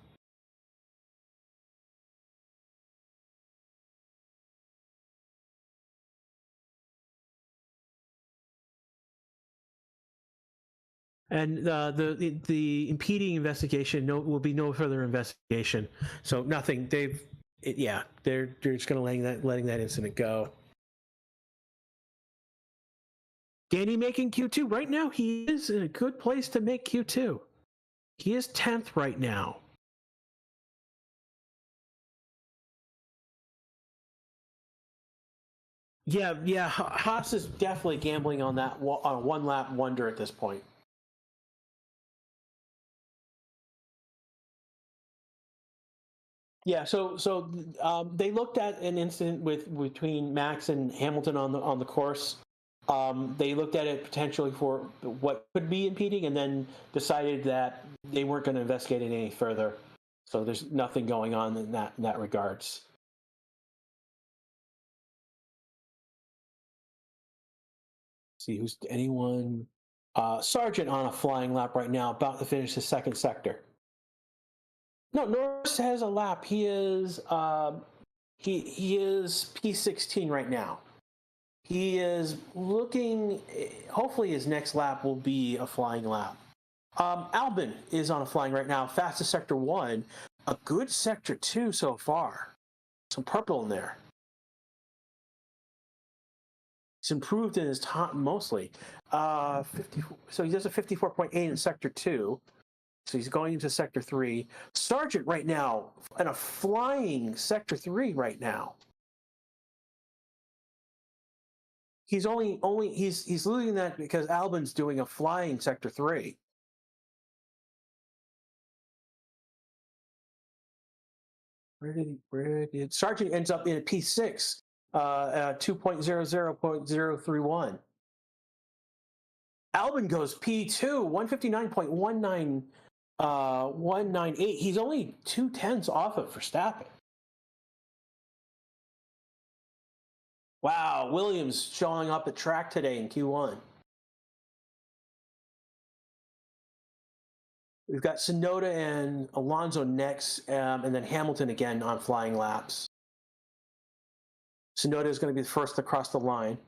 And the impeding investigation will be no further investigation. So nothing. They're just going to letting that incident go. Danny making Q2 right now. He is in a good place to make Q2. He is 10th right now. Yeah. Haas is definitely gambling on that on a one lap wonder at this point. Yeah, so they looked at an incident between Max and Hamilton on the course. They looked at it potentially for what could be impeding, and then decided that they weren't going to investigate it any further. So there's nothing going on in that regards. See who's anyone. Sargent on a flying lap right now, about to finish the second sector. No, Norris has a lap. He is he is P16 right now. He is looking. Hopefully, his next lap will be a flying lap. Albon is on a flying right now. Fastest sector 1, a good sector 2 so far. Some purple in there. He's improved in his time mostly. 54, so he does a 54.8 in sector 2. So he's going into sector 3. Sargent right now in a flying sector 3 right now. He's he's losing that because Albon's doing a flying sector 3. Where did Sargent ends up in a P6, 2.00.031. Albon goes P2, 159.19. 198. He's only 2/10 off of Verstappen. Wow, Williams showing up at track today in Q1. We've got Tsunoda and Alonso next, and then Hamilton again on flying laps. Tsunoda is going to be the first to cross the line.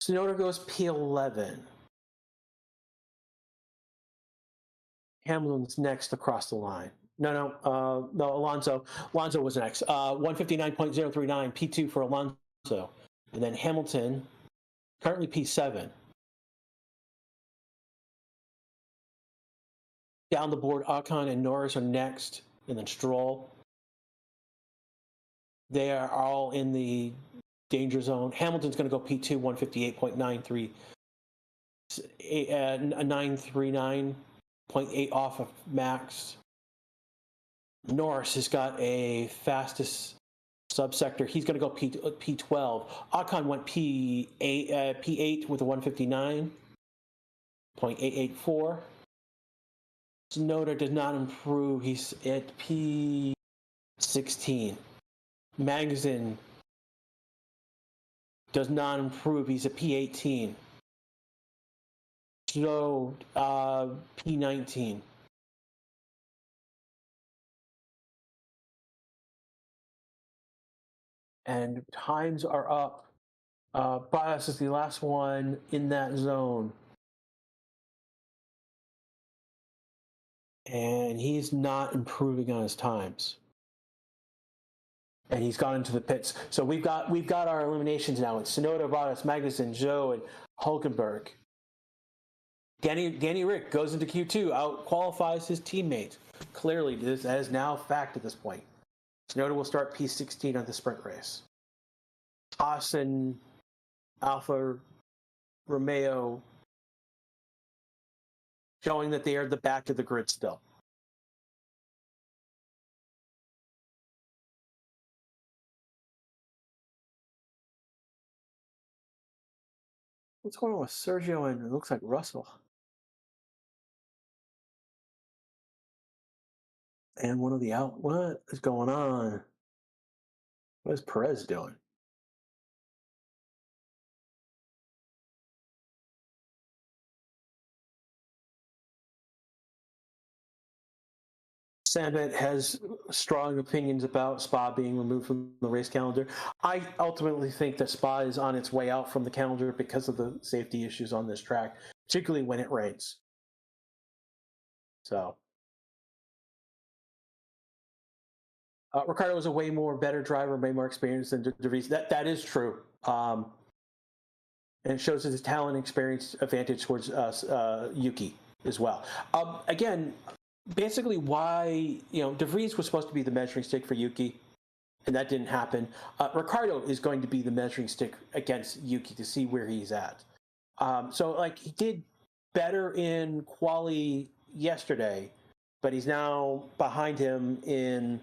Tsunoda goes P11. Hamilton's next across the line. No, Alonso. Alonso was next. 159.039, P2 for Alonso. And then Hamilton, currently P7. Down the board, Ocon and Norris are next, and then Stroll. They are all in the danger zone. Hamilton's going to go P2, 158.93, 939.8 off of max. Norris has got a fastest subsector. He's going to go P12. Ocon went P8 with a 159.884. Tsunoda does not improve. He's at P16. Magnussen does not improve. He's at P18. So P19. And times are up. Bias is the last one in that zone. And he's not improving on his times. And he's gone into the pits. So we've got our eliminations now. It's Tsunoda, Bottas, Magnussen, Zhou, and Hulkenberg. Danny Rick goes into Q2, out qualifies his teammate. Clearly, this is now fact at this point. Tsunoda will start P16 on the sprint race. Haas and Alfa Romeo showing that they are the back of the grid still. What's going on with Sergio and it looks like Russell? And one of the out. What is going on? What is Perez doing? Sandbet has strong opinions about Spa being removed from the race calendar. I ultimately think that Spa is on its way out from the calendar because of the safety issues on this track, particularly when it rains. So, Ricardo is a way more better driver, way more experienced than De Vries. That is true. And it shows his talent and experience advantage towards Yuki as well. Again, basically why, De Vries was supposed to be the measuring stick for Yuki, and that didn't happen. Ricardo is going to be the measuring stick against Yuki to see where he's at. So he did better in quali yesterday, but he's now behind him in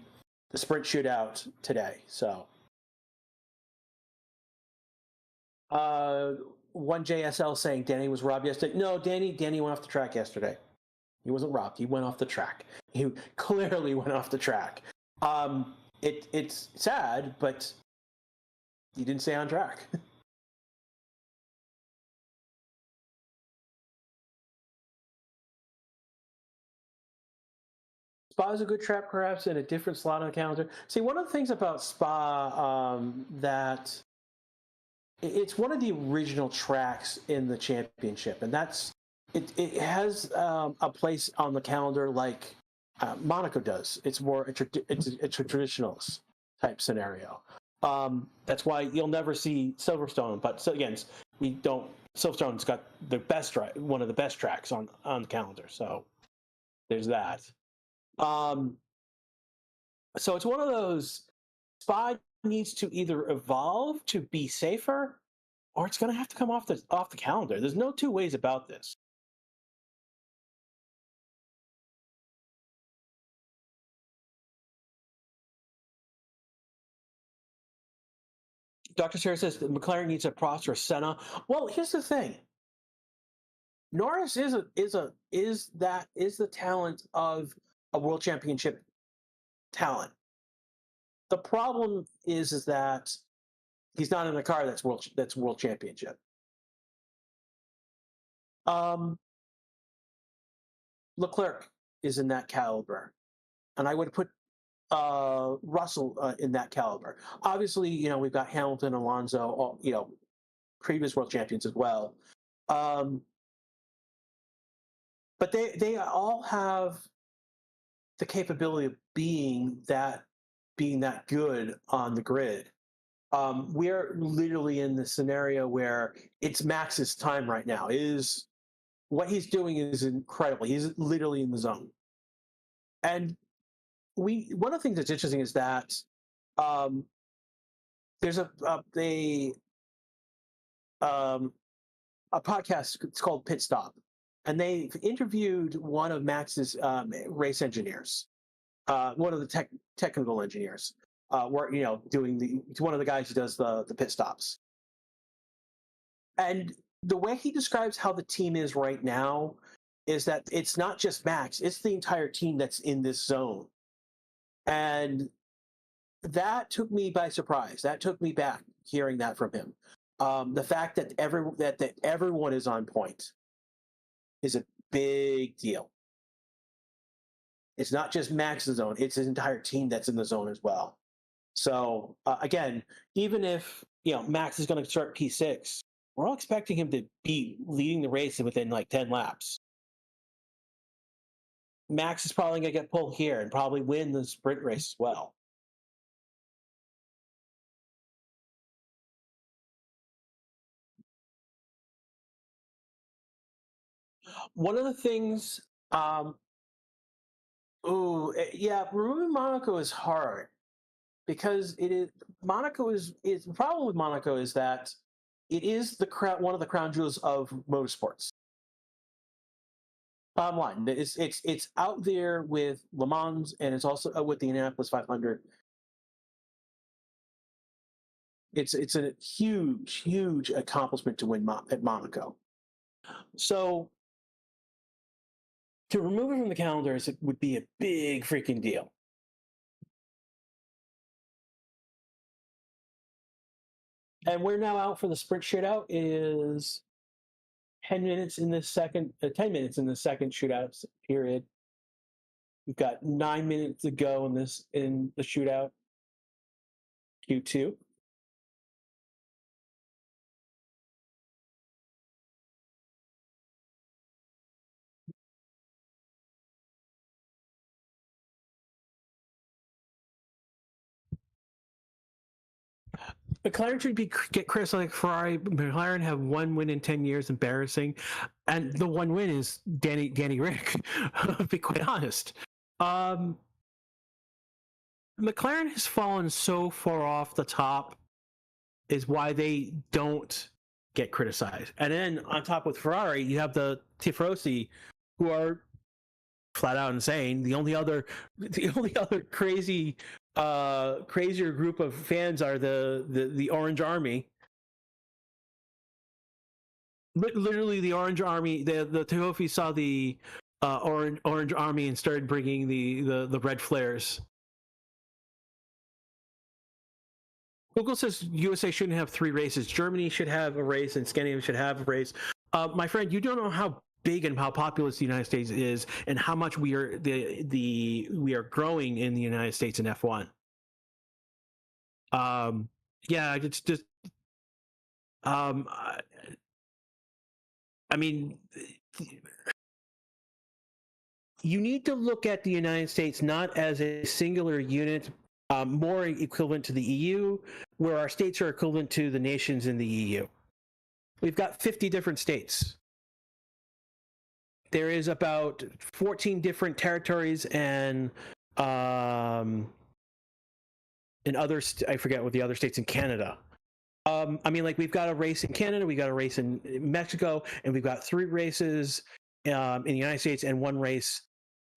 the sprint shootout today. So one JSL saying Danny was robbed yesterday. No, Danny went off the track yesterday. He wasn't robbed. He went off the track. He clearly went off the track. It's sad, but he didn't stay on track. Spa is a good track, perhaps, in a different slot on the calendar. See, one of the things about Spa that it's one of the original tracks in the championship, and that's it has a place on the calendar like Monaco does. It's more it's a traditionalist type scenario. That's why you'll never see Silverstone. But so again, we don't. Silverstone's got the best one of the best tracks on the calendar. So there's that. So it's one of those. Spa needs to either evolve to be safer, or it's going to have to come off the calendar. There's no two ways about this. Dr. Sarah says that McLaren needs a Prost or Senna. Well, here's the thing. Norris is the talent of a world championship talent. The problem is that he's not in a car that's world championship. Leclerc is in that caliber, and I would put Russell in that caliber. Obviously, we've got Hamilton, Alonso, previous world champions as well. But they all have the capability of being that good on the grid. We're literally in the scenario where it's Max's time right now. What he's doing is incredible. He's literally in the zone. And one of the things that's interesting is that there's a podcast. It's called Pit Stop, and they've interviewed one of Max's race engineers, one of the technical engineers, it's one of the guys who does the pit stops. And the way he describes how the team is right now is that it's not just Max, it's the entire team that's in this zone. And that took me by surprise. That took me back hearing that from him. The fact that everyone is on point is a big deal. It's not just Max's zone, it's his entire team that's in the zone as well. So again, even if Max is going to start P6, we're all expecting him to be leading the race within like 10 laps. Max is probably going to get pulled here and probably win the sprint race as well. One of the things, removing Monaco is hard because the problem with Monaco is that it is one of the crown jewels of motorsports. Bottom line, it's out there with Le Mans, and it's also with the Indianapolis 500. It's a huge accomplishment to win at Monaco. So to remove it from the calendars, it would be a big freaking deal. And we're now out for the sprint shootout. It is 10 minutes in the second shootout period. We've got 9 minutes to go in the shootout. Q2. McLaren should get criticized like Ferrari. McLaren have one win in 10 years, embarrassing. And the one win is Danny Rick, to be quite honest. McLaren has fallen so far off the top is why they don't get criticized. And then on top with Ferrari, you have the Tifosi, who are flat out insane. The only other crazier group of fans are the Orange Army. Literally, the Orange Army. The Tifosi saw the Orange Army and started bringing the red flares. Google says USA shouldn't have 3 races. Germany should have a race, and Scandinavia should have a race. My friend, you don't know how big and how populous the United States is, and how much we are growing in the United States in F1. It's just. I mean, you need to look at the United States not as a singular unit, more equivalent to the EU, where our states are equivalent to the nations in the EU. We've got 50 different states. There is about 14 different territories and others. I forget what the other states in Canada. We've got a race in Canada, we got a race in Mexico, and we've got 3 races in the United States and 1 race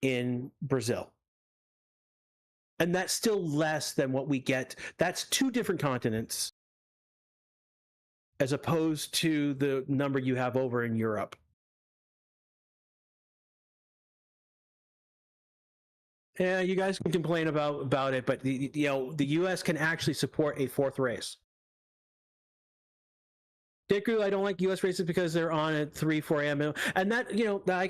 in Brazil. And that's still less than what we get. That's 2 different continents, as opposed to the number you have over in Europe. Yeah, you guys can complain about it, but the U.S. can actually support a fourth race. Deku, I don't like U.S. races because they're on at 3-4 a.m. and that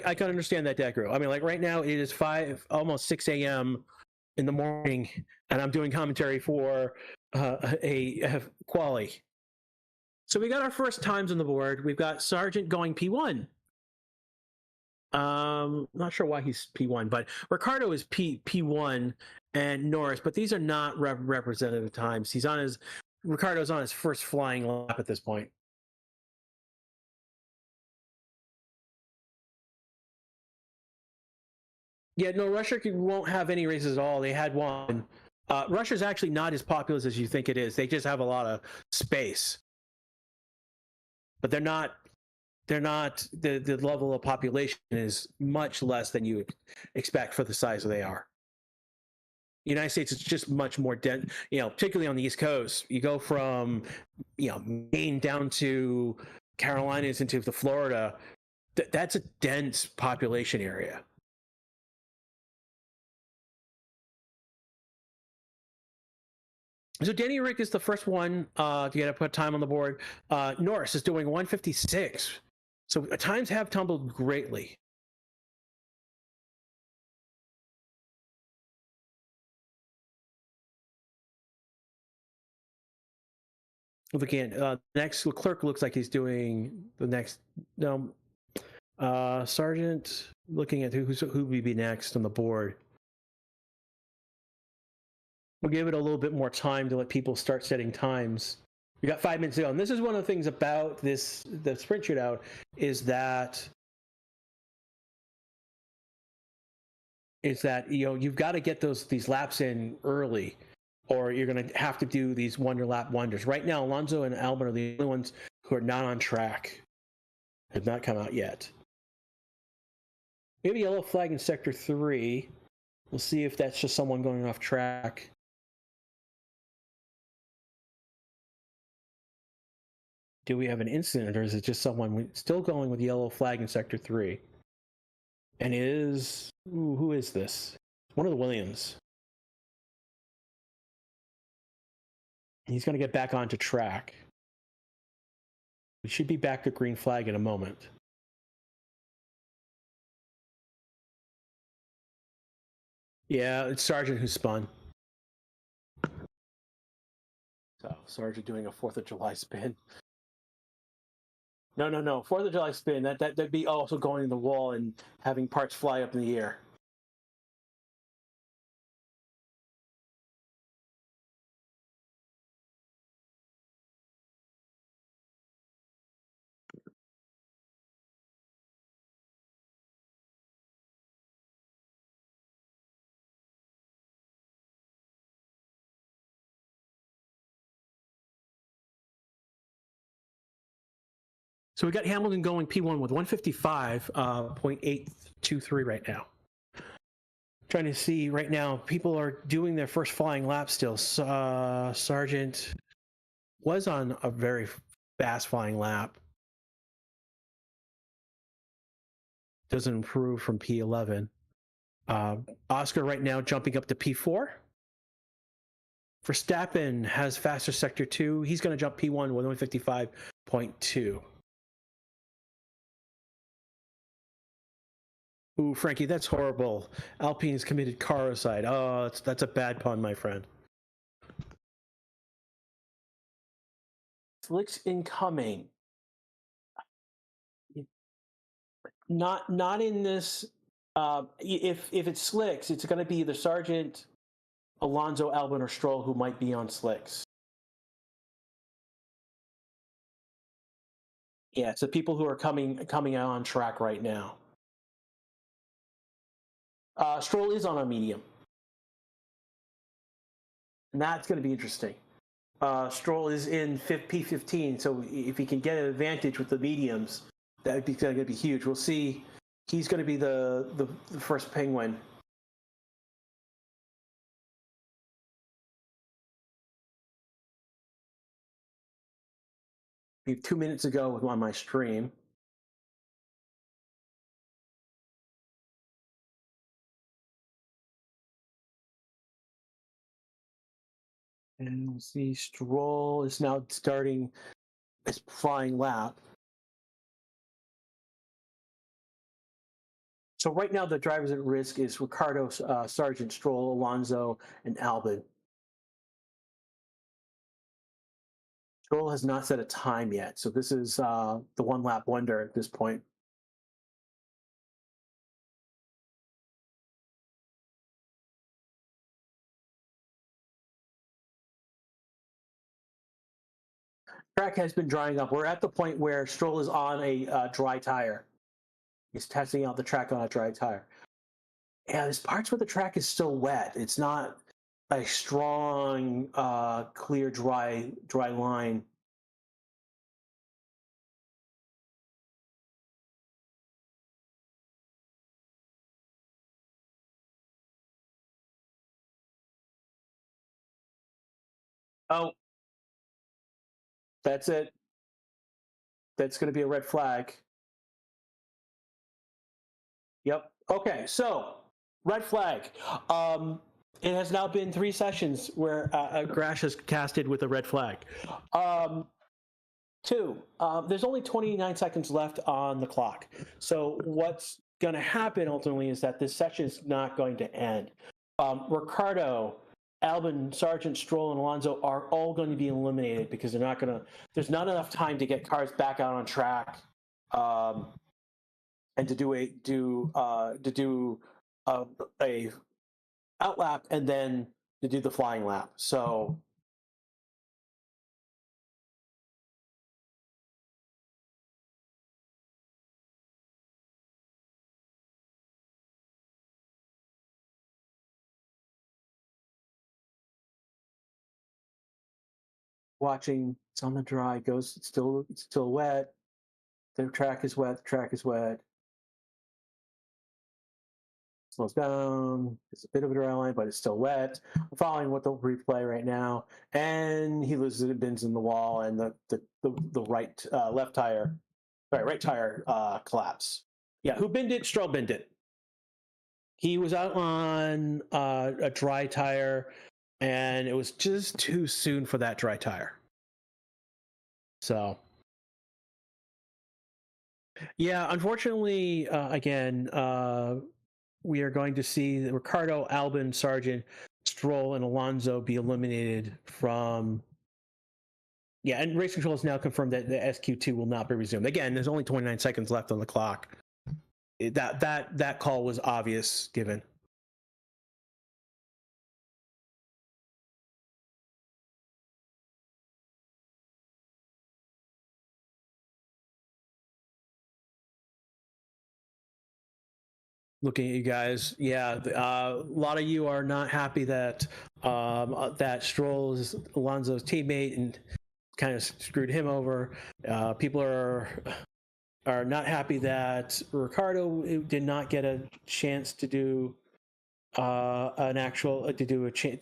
I can understand that, Deku. I mean, like right now it is 5, almost 6 a.m. in the morning, and I'm doing commentary for a quali. So we got our first times on the board. We've got Sargent going P1. Not sure why he's P1, but Ricardo is P1 and Norris, but these are not representative times. Ricardo's on his first flying lap at this point. Yeah, no, Russia won't have any races at all. They had one. Russia's actually not as populous as you think it is. They just have a lot of space, but they're not. The level of population is much less than you would expect for the size that they are. The United States is just much more dense. Particularly on the East Coast, you go from Maine down to Carolinas into the Florida. That's a dense population area. So Danny Rick is the first one to get a put time on the board. Norris is doing 156. So times have tumbled greatly. Again, next Leclerc looks like he's doing the next. No, Sargent looking at who would be next on the board. We'll give it a little bit more time to let people start setting times. We got 5 minutes to go, and this is one of the things about the sprint shootout is that you've got to get these laps in early, or you're going to have to do these wonder lap wonders. Right now, Alonso and Albon are the only ones who are not on track. Have not come out yet. Maybe yellow flag in sector 3. We'll see if that's just someone going off track. Do we have an incident, or is it just someone still going with yellow flag in sector 3? And who is this? One of the Williams. He's going to get back onto track. We should be back to green flag in a moment. Yeah, it's Sargent who spun. So Sargent doing a 4th of July spin. No. 4th of July spin. That'd be also going in the wall and having parts fly up in the air. So we got Hamilton going P1 with 155.823 right now. Trying to see right now, people are doing their first flying lap still. Sargent was on a very fast flying lap. Doesn't improve from P11. Oscar right now jumping up to P4. Verstappen has faster sector 2. He's going to jump P1 with 155.2. Ooh, Frankie, that's horrible. Alpine's committed caricide. Oh, that's a bad pun, my friend. Slicks incoming. Not in this. If it's Slicks, it's going to be either Sargent, Alonso, Albon, or Stroll who might be on Slicks. Yeah, it's the people who are coming out on track right now. Stroll is on a medium, and that's going to be interesting. Stroll is in P15, so if he can get an advantage with the mediums, that would going to be huge. We'll see. He's going to be the first penguin. Maybe 2 minutes ago on my stream. And we'll see Stroll is now starting his flying lap. So right now the drivers at risk is Ricardo, Sargent, Stroll, Alonso, and Albon. Stroll has not set a time yet, so this is the one lap wonder at this point. Track has been drying up. We're at the point where Stroll is on a dry tire. He's testing out the track on a dry tire. Yeah, there's parts where the track is still wet. It's not a strong, clear, dry line. Oh, that's it. That's going to be a red flag. Yep. Okay, so red flag. It has now been 3 sessions where Grash has casted with a red flag. 2, there's only 29 seconds left on the clock. So what's going to happen ultimately is that this session is not going to end. Ricardo, Albon, Sargent, Stroll, and Alonso are all going to be eliminated because they're not going to. There's not enough time to get cars back out on track, and to do a out lap and then to do the flying lap. So. Watching, it's on the dry, it's still wet. The track is wet. Slows down. It's a bit of a dry line, but it's still wet. I'm following what the replay right now, and he loses it, bends in the wall, and the right left tire, right tire collapse. Yeah, who binned it? Stroll binned it. He was out on a dry tire, and it was just too soon for that dry tire. So. Yeah, unfortunately, again, we are going to see Ricardo, Albon, Sargent, Stroll, and Alonso be eliminated from. Yeah, and race control has now confirmed that the SQ2 will not be resumed. Again, there's only 29 seconds left on the clock. That call was obvious given. Looking at you guys, yeah, a lot of you are not happy that that Stroll is Alonso's teammate and kind of screwed him over. People are not happy that Ricardo did not get a chance to do to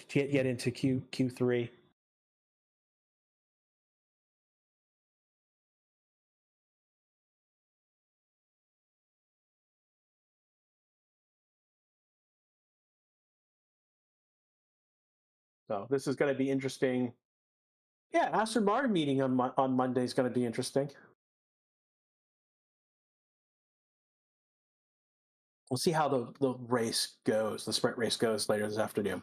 get into Q3. So this is going to be interesting. Yeah, Aston Martin meeting on Monday is going to be interesting. We'll see how the race goes, the sprint race goes later this afternoon.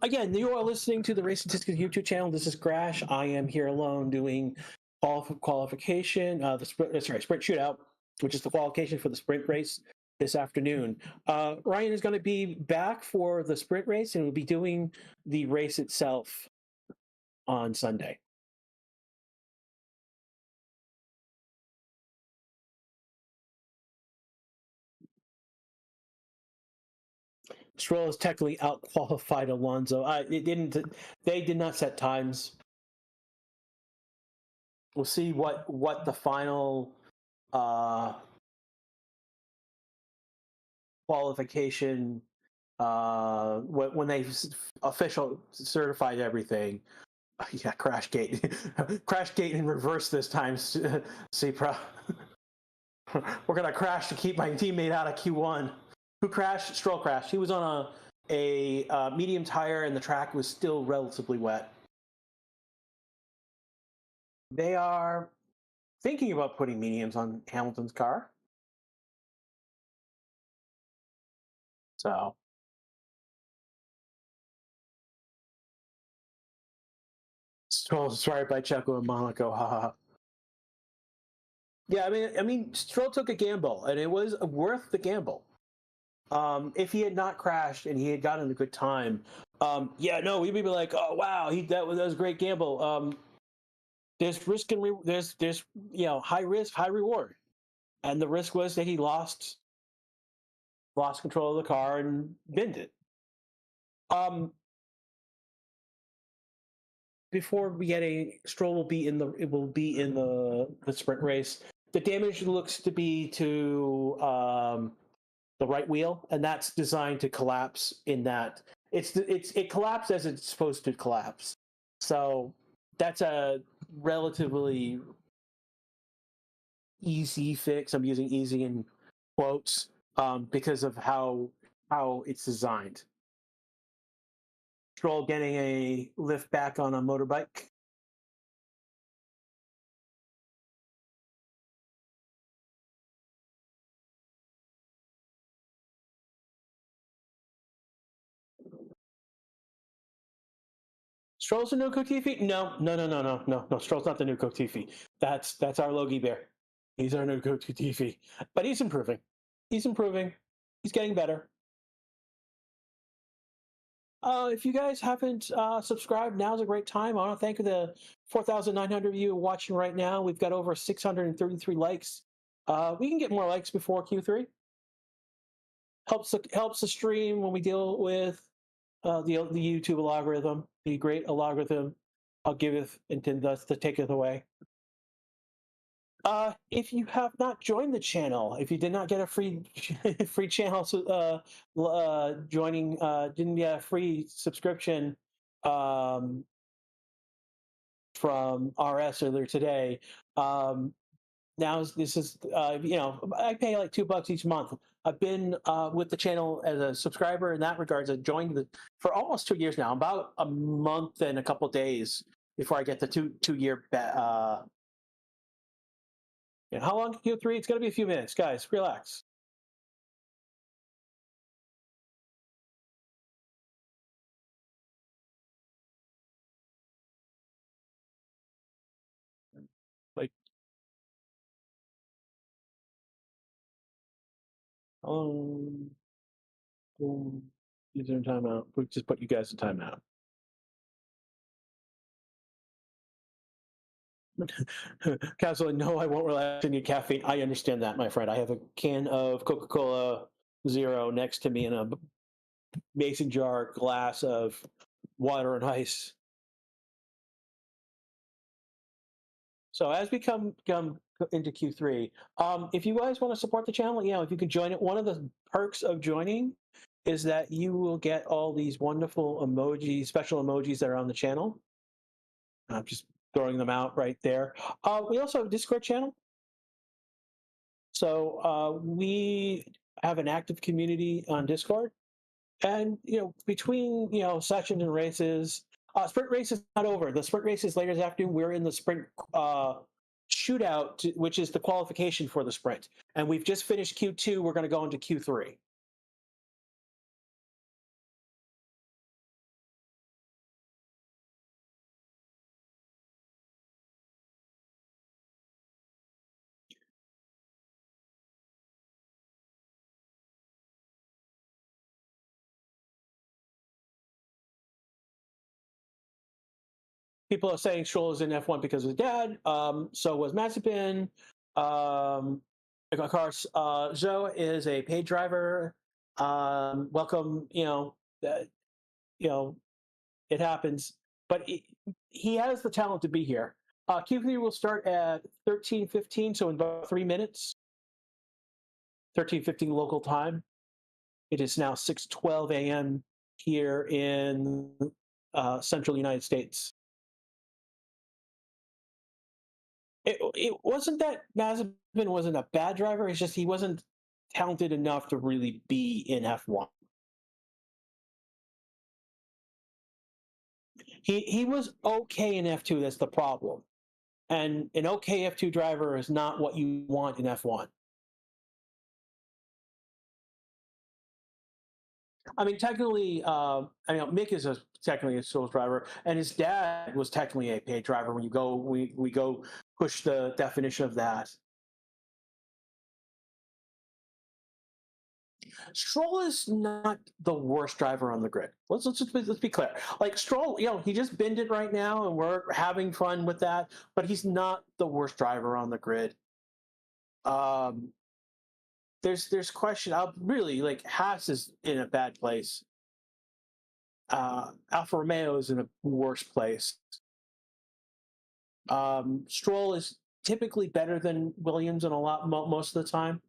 Again, you are listening to the Race Statistics YouTube channel. This is Grash. I am here alone doing qualification, sprint shootout, which is the qualification for the sprint race this afternoon. Ryan is going to be back for the sprint race and will be doing the race itself on Sunday. Stroll has technically out-qualified Alonso. They did not set times. We'll see what the final qualification when they official certified everything. Yeah, crash gate in reverse this time. Cipra. We're gonna crash to keep my teammate out of Q1. Who crashed? Stroll crashed. He was on a medium tire and the track was still relatively wet. They are thinking about putting mediums on Hamilton's car. So Stroll right by Checo in Monaco. Haha. Yeah, I mean, Stroll took a gamble, and it was worth the gamble. If he had not crashed and he had gotten a good time, yeah, no, we'd be like, oh wow, that was a great gamble. There's risk and there's high risk, high reward, and the risk was that he lost control of the car and binned it. Before we get Stroll will be in the sprint race. The damage looks to be to the right wheel, and that's designed to collapse in that it collapsed as it's supposed to collapse. So that's a relatively easy fix. I'm using easy in quotes because of how it's designed. Stroll getting a lift back on a motorbike. Stroll's the new Kotifi? No. Stroll's not the new Kotifi. That's our Logie Bear. He's our new Kotifi. But he's improving. He's improving. He's getting better. If you guys haven't subscribed, now's a great time. I want to thank the 4,900 of you watching right now. We've got over 633 likes. We can get more likes before Q3. Helps the stream when we deal with the YouTube algorithm, the great algorithm. I'll give it and thus to take it away. If you have not joined the channel, if you did not get a free channel joining, didn't get a free subscription from RS earlier today, now this is I pay like $2 each month. I've been with the channel as a subscriber in that regards. I joined for almost 2 years now. About a month and a couple days before I get the two year. How long Q3? It's going to be a few minutes, guys. Relax. Like, these are in timeout. We just put you guys in timeout. Castle, no, I won't relax and get caffeine. I understand that, my friend. I have a can of Coca-Cola Zero next to me and a mason jar glass of water and ice. So as we come into Q3, if you guys want to support the channel, if you can join it, one of the perks of joining is that you will get all these wonderful special emojis that are on the channel. I'm just throwing them out right there. We also have a Discord channel. So we have an active community on Discord. And, between, sessions and races, sprint race is not over. The sprint race is later this afternoon. We're in the sprint shootout, which is the qualification for the sprint. And we've just finished Q2. We're going to go into Q3. People are saying Stroll is in F1 because of his dad. So was Mazepin. Of course, Zhou is a paid driver. Welcome. It happens, but he has the talent to be here. Q3 will start at 13:15, so in about 3 minutes. 13:15 local time. It is now 6:12 a.m. here in central United States. It wasn't that Mazepin wasn't a bad driver. It's just he wasn't talented enough to really be in F1. He was okay in F2. That's the problem. And an okay F2 driver is not what you want in F1. I mean, technically, Mick is technically a sole driver, and his dad was technically a paid driver. When you go, we go push the definition of that. Stroll is not the worst driver on the grid. Let's be clear. Like Stroll, he just binned it right now, and we're having fun with that. But he's not the worst driver on the grid. There's question. Really, like Haas is in a bad place. Alfa Romeo is in a worse place. Stroll is typically better than Williams in most of the time.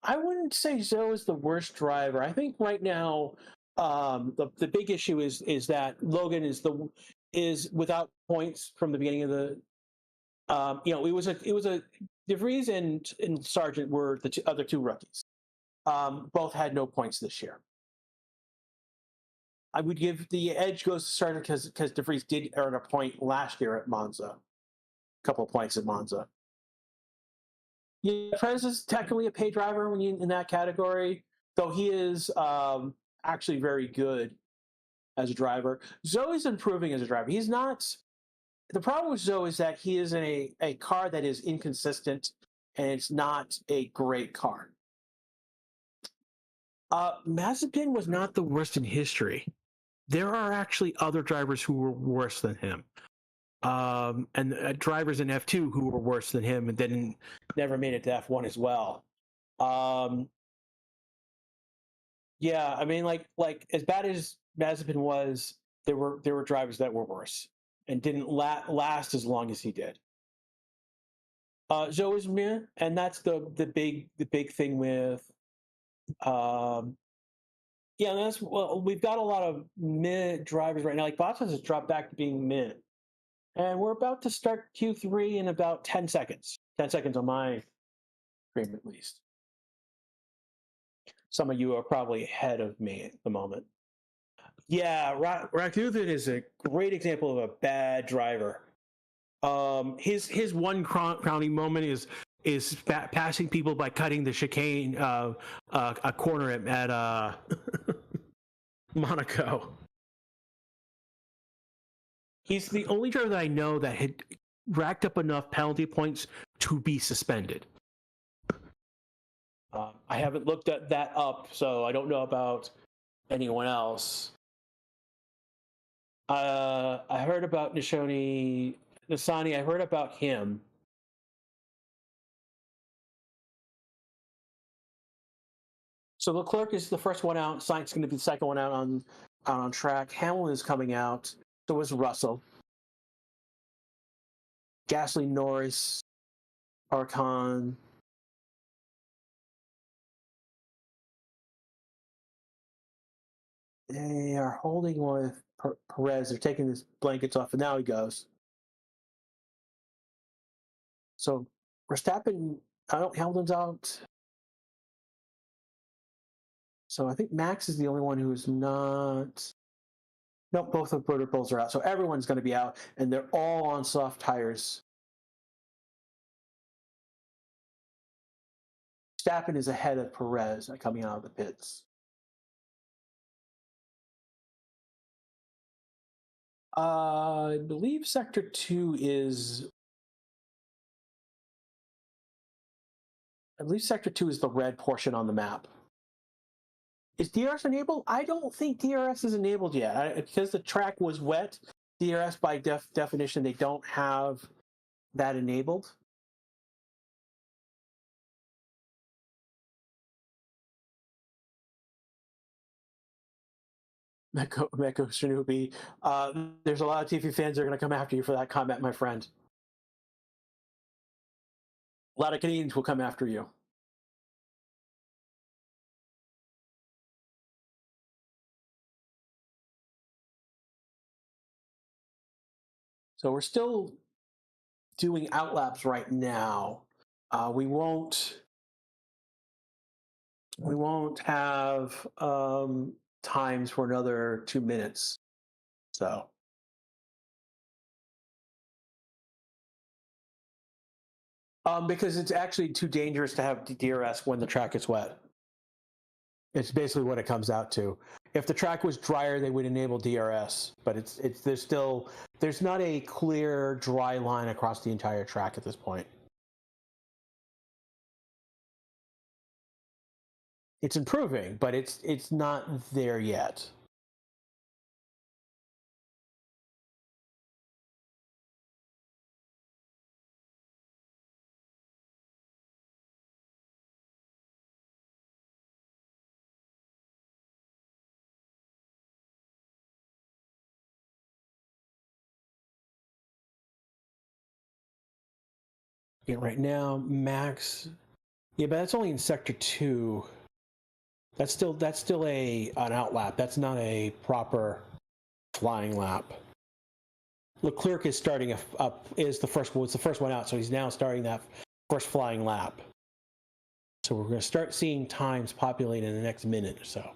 I wouldn't say Zhou is the worst driver. I think right now the big issue is that Logan is without points from the beginning of the. It was a De Vries and Sargent were the other two rookies. Both had no points this year. I would give the edge goes to Sargent because De Vries did earn a point last year at Monza, a couple of points at Monza. Yeah, Perez is technically a paid driver when you in that category, though he is actually very good as a driver. Zhou is improving as a driver. He's not. The problem with Zhou is that he is in a car that is inconsistent, and it's not a great car. Mazepin was not the worst in history. There are actually other drivers who were worse than him. And drivers in F2 who were worse than him and never made it to F1 as well. Yeah, I mean, like as bad as Mazepin was, there were drivers that were worse and didn't last as long as he did. Zhou is meh, and that's the big thing with. Yeah, we've got a lot of mid drivers right now. Like Bottas has dropped back to being mid. And we're about to start Q3 in about 10 seconds. 10 seconds on my screen, at least. Some of you are probably ahead of me at the moment. Yeah, Rakuthin is a great example of a bad driver. His one crowning moment is passing people by cutting the chicane a corner at Monaco. He's the only driver that I know that had racked up enough penalty points to be suspended. I haven't looked at that up, so I don't know about anyone else. I heard about Nishoni Nasani. I heard about him. So Leclerc is the first one out. Sainz going to be the second one out on track. Hamilton is coming out. So is Russell. Gasly, Norris, Arcon. They are holding with Perez. They're taking his blankets off, and now he goes. So Verstappen, Hamilton's out. So I think Max is the only one who's not. Nope, both of Red Bulls are out. So everyone's going to be out, and they're all on soft tires. Verstappen is ahead of Perez coming out of the pits. I believe Sector 2 is. I believe Sector 2 is the red portion on the map. Is DRS enabled? I don't think DRS is enabled yet. Because the track was wet, DRS by definition, they don't have that enabled. Meko Shinobi. There's a lot of TV fans that are going to come after you for that comment, my friend. A lot of Canadians will come after you. So we're still doing outlaps right now. We won't We won't have times for another 2 minutes. So, because it's actually too dangerous to have DRS when the track is wet. It's basically what it comes out to. If the track was drier, they would enable DRS, but there's not a clear dry line across the entire track at this point. It's improving, but it's not there yet. Yeah, right now, Max. Yeah, but that's only in sector 2. That's still an outlap. That's not a proper flying lap. Leclerc is starting was the first one out, so he's now starting that first flying lap. So we're going to start seeing times populate in the next minute or so.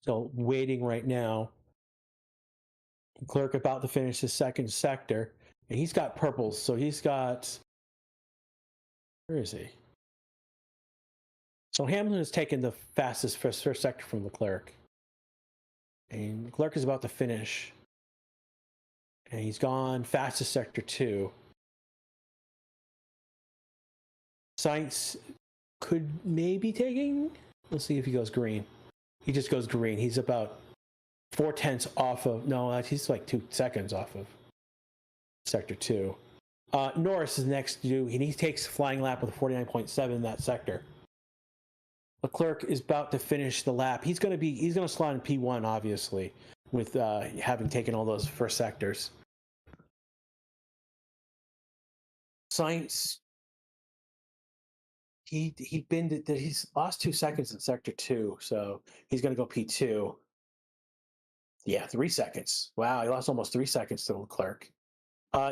So waiting right now. Leclerc about to finish his second sector, and he's got purples. So he's got, where is he? So Hamilton has taken the fastest first sector from Leclerc. And Leclerc is about to finish. And he's gone fastest sector 2. Sainz could maybe taking. Let's see if he goes green. He just goes green. He's about 0.4 off of. No, he's like 2 seconds off of sector 2. Norris is next to do, and he takes flying lap with a 49.7 in that sector. Leclerc is about to finish the lap. He's going to slot in P1, obviously, with having taken all those first sectors. Sainz, he's lost 2 seconds in sector 2, so he's going to go P2. Yeah, 3 seconds. Wow, he lost almost 3 seconds to Leclerc.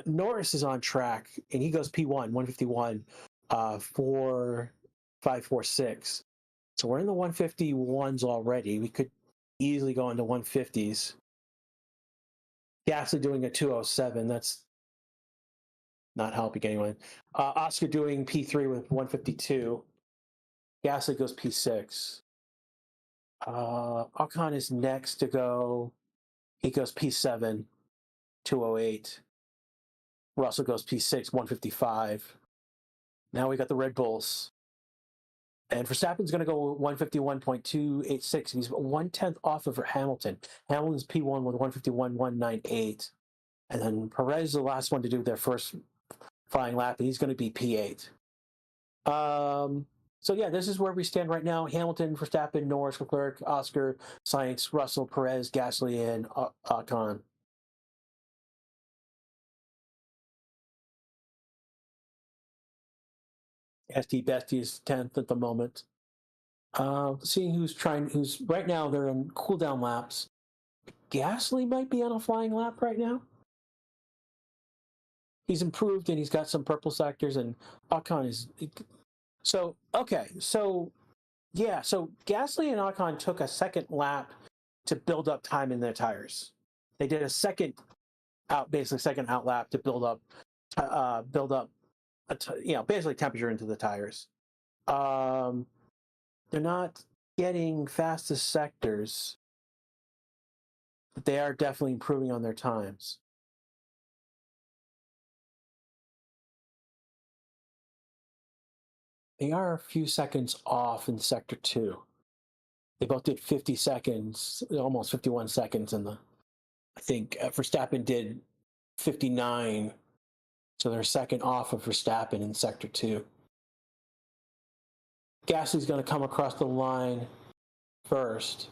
Norris is on track, and he goes P1, 151, 546. So we're in the 151s already. We could easily go into 150s. Gasly doing a 207. That's not helping anyone. Oscar doing P3 with 152. Gasly goes P6. Ocon is next to go. He goes P7, 208. Russell goes P6, 155. Now we got the Red Bulls. And Verstappen's going to go 151.286. He's 1/10 off of Hamilton. Hamilton's P1 with 151.198. And then Perez is the last one to do their first flying lap, and he's going to be P8. So yeah, this is where we stand right now. Hamilton, Verstappen, Norris, Leclerc, Oscar, Sainz, Russell, Perez, Gasly, and Ocon. ST Bestie is 10th at the moment. Seeing who's right now, they're in cool down laps. Gasly might be on a flying lap right now. He's improved and he's got some purple sectors, and Ocon is. So Gasly and Ocon took a second lap to build up time in their tires. They did a second out lap to build up basically temperature into the tires. They're not getting fastest sectors, but they are definitely improving on their times. They are a few seconds off in sector 2. They both did 50 seconds, almost 51 seconds in the. I think Verstappen did 59, so they're a second off of Verstappen in sector 2. Gasly's going to come across the line first.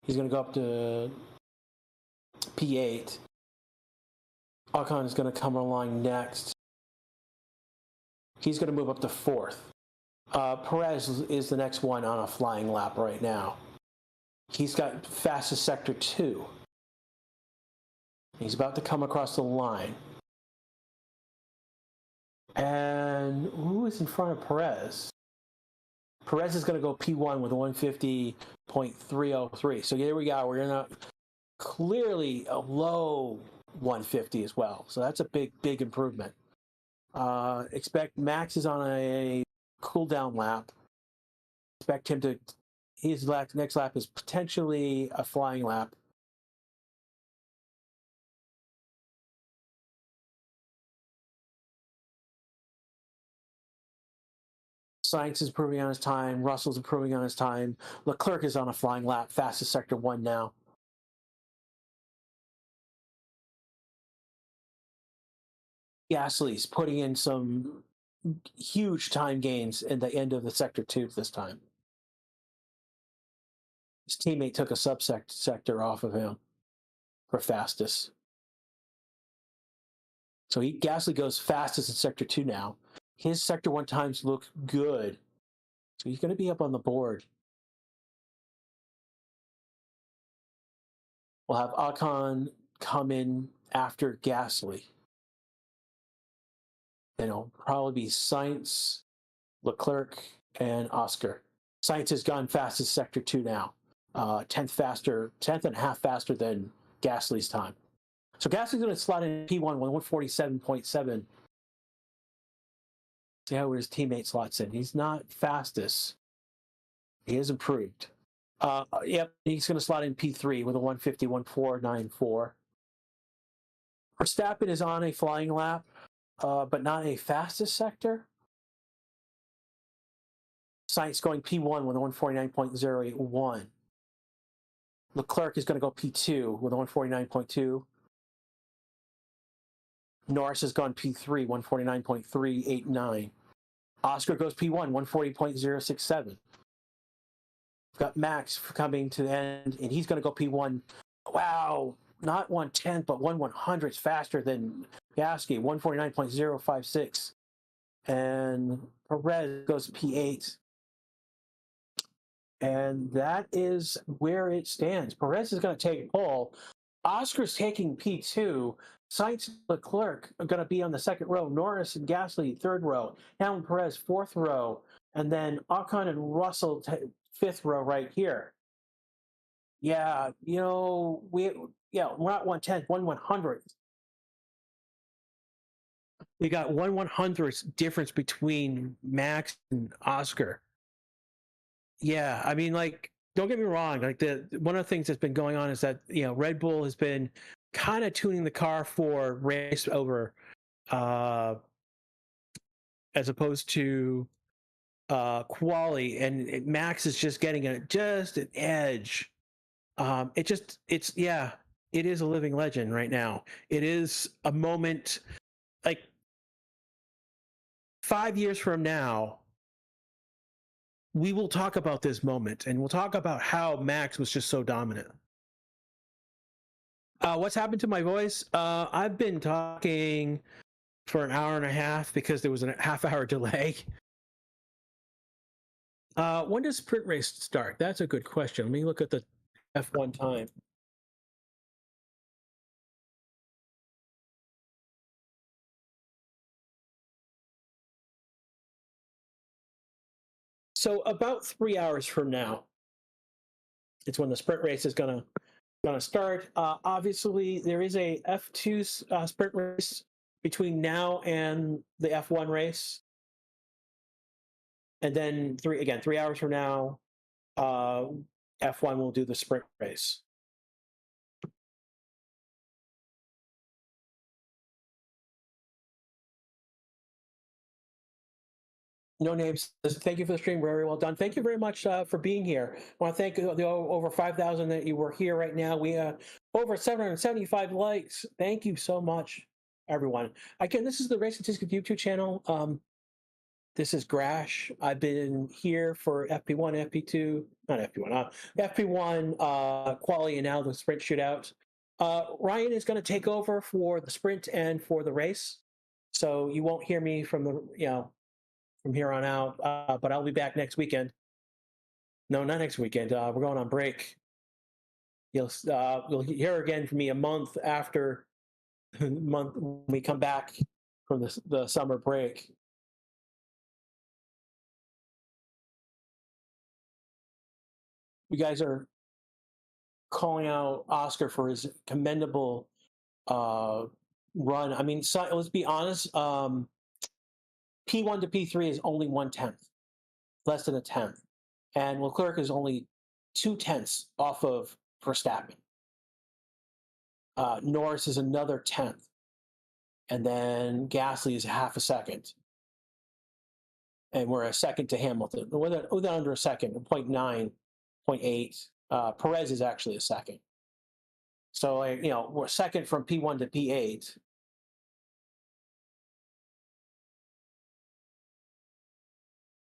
He's going to go up to P8. Ocon is going to come along next. He's going to move up to 4th. Perez is the next one on a flying lap right now. He's got fastest sector 2. He's about to come across the line. And who is in front of Perez? Perez is going to go P1 with a 150.303. So here we go. We're in clearly a low 150 as well. So that's a big improvement. Expect Max is on a cool down lap. Expect him to, his next lap is potentially a flying lap. Sainz is improving on his time. Russell's improving on his time. Leclerc is on a flying lap, fastest sector 1 now. Gasly's putting in some huge time gains in the end of the sector 2 this time. His teammate took a sector off of him for fastest. So Gasly goes fastest in sector 2 now. His sector 1 times look good. So he's going to be up on the board. We'll have Ocon come in after Gasly. And it'll probably be Sainz, Leclerc, and Oscar. Sainz has gone fastest sector 2 now. 10th and a half faster than Gasly's time. So Gasly's going to slot in P1 with 147.7. See how his teammate slots in. He's not fastest. He has improved. Yep, he's going to slot in P3 with a 150.1494. Verstappen is on a flying lap, but not a fastest sector. Sainz going P1 with a 149.081. Leclerc is going to go P2 with a 149.2. Norris has gone P3, 149.389. Oscar goes P1, 140.067. We've got Max coming to the end, and he's going to go P1. Wow, not 1/10, but 1/100th faster than Gasly, 149.056. And Perez goes P8. And that is where it stands. Perez is going to take pole. Oscar's taking P2. Sainz and Leclerc are going to be on the second row. Norris and Gasly, third row. Hamilton, Perez, fourth row. And then Ocon and Russell, fifth row right here. Yeah, we're not 1/10, 1/100th. We got 1/100th difference between Max and Oscar. Yeah, I mean, don't get me wrong. One of the things that's been going on is that Red Bull has been kind of tuning the car for race over, as opposed to quali, and Max is just getting just an edge. It is a living legend right now. It is a moment. 5 years from now, we will talk about this moment, and we'll talk about how Max was just so dominant. What's happened to my voice? I've been talking for an hour and a half because there was a half-hour delay. When does sprint race start? That's a good question. Let me look at the F1 time. So about 3 hours from now, it's when the sprint race is gonna start. Obviously, there is a F2 sprint race between now and the F1 race, and then 3 hours from now, F1 will do the sprint race. No names. Thank you for the stream. Very well done. Thank you very much for being here. I want to thank the over 5,000 that you were here right now. We have over 775 likes. Thank you so much, everyone. Again, this is the Racing Ticket YouTube channel. This is Grash. I've been here for FP1, FP2, not FP1, FP1 quality, and now the sprint shootout. Ryan is going to take over for the sprint and for the race, so you won't hear me from the from here on out. But I'll be back next weekend. No, not next weekend. We're going on break. You'll hear again from me a month after month when we come back from the summer break. You guys are calling out Oscar for his commendable run. I mean, so, let's be honest. P1 to P3 is only 1/10, less than a tenth, and Leclerc is only 2/10 off of Verstappen. Norris is another tenth, and then Gasly is half a second, and we're a second to Hamilton. We're under a second, 0.9, 0.8. Perez is actually a second. So, we're second from P1 to P8.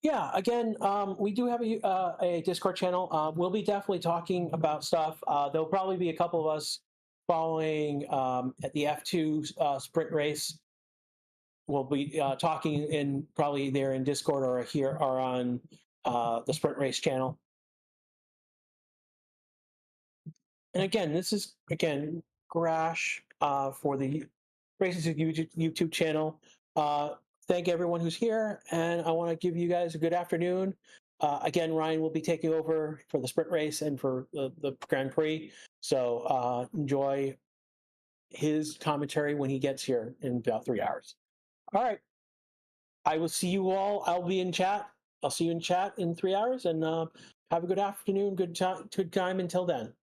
Yeah, again, we do have a Discord channel. We'll be definitely talking about stuff. There'll probably be a couple of us following at the F2 sprint race. We'll be talking in probably there in Discord or here or on the sprint race channel. And again, this is Grash for the Races YouTube channel. Thank everyone who's here, and I want to give you guys a good afternoon. Again, Ryan will be taking over for the sprint race and for the Grand Prix, so enjoy his commentary when he gets here in about 3 hours. All right, I will see you all. I'll be in chat. I'll see you in chat in 3 hours, and have a good afternoon, good time until then.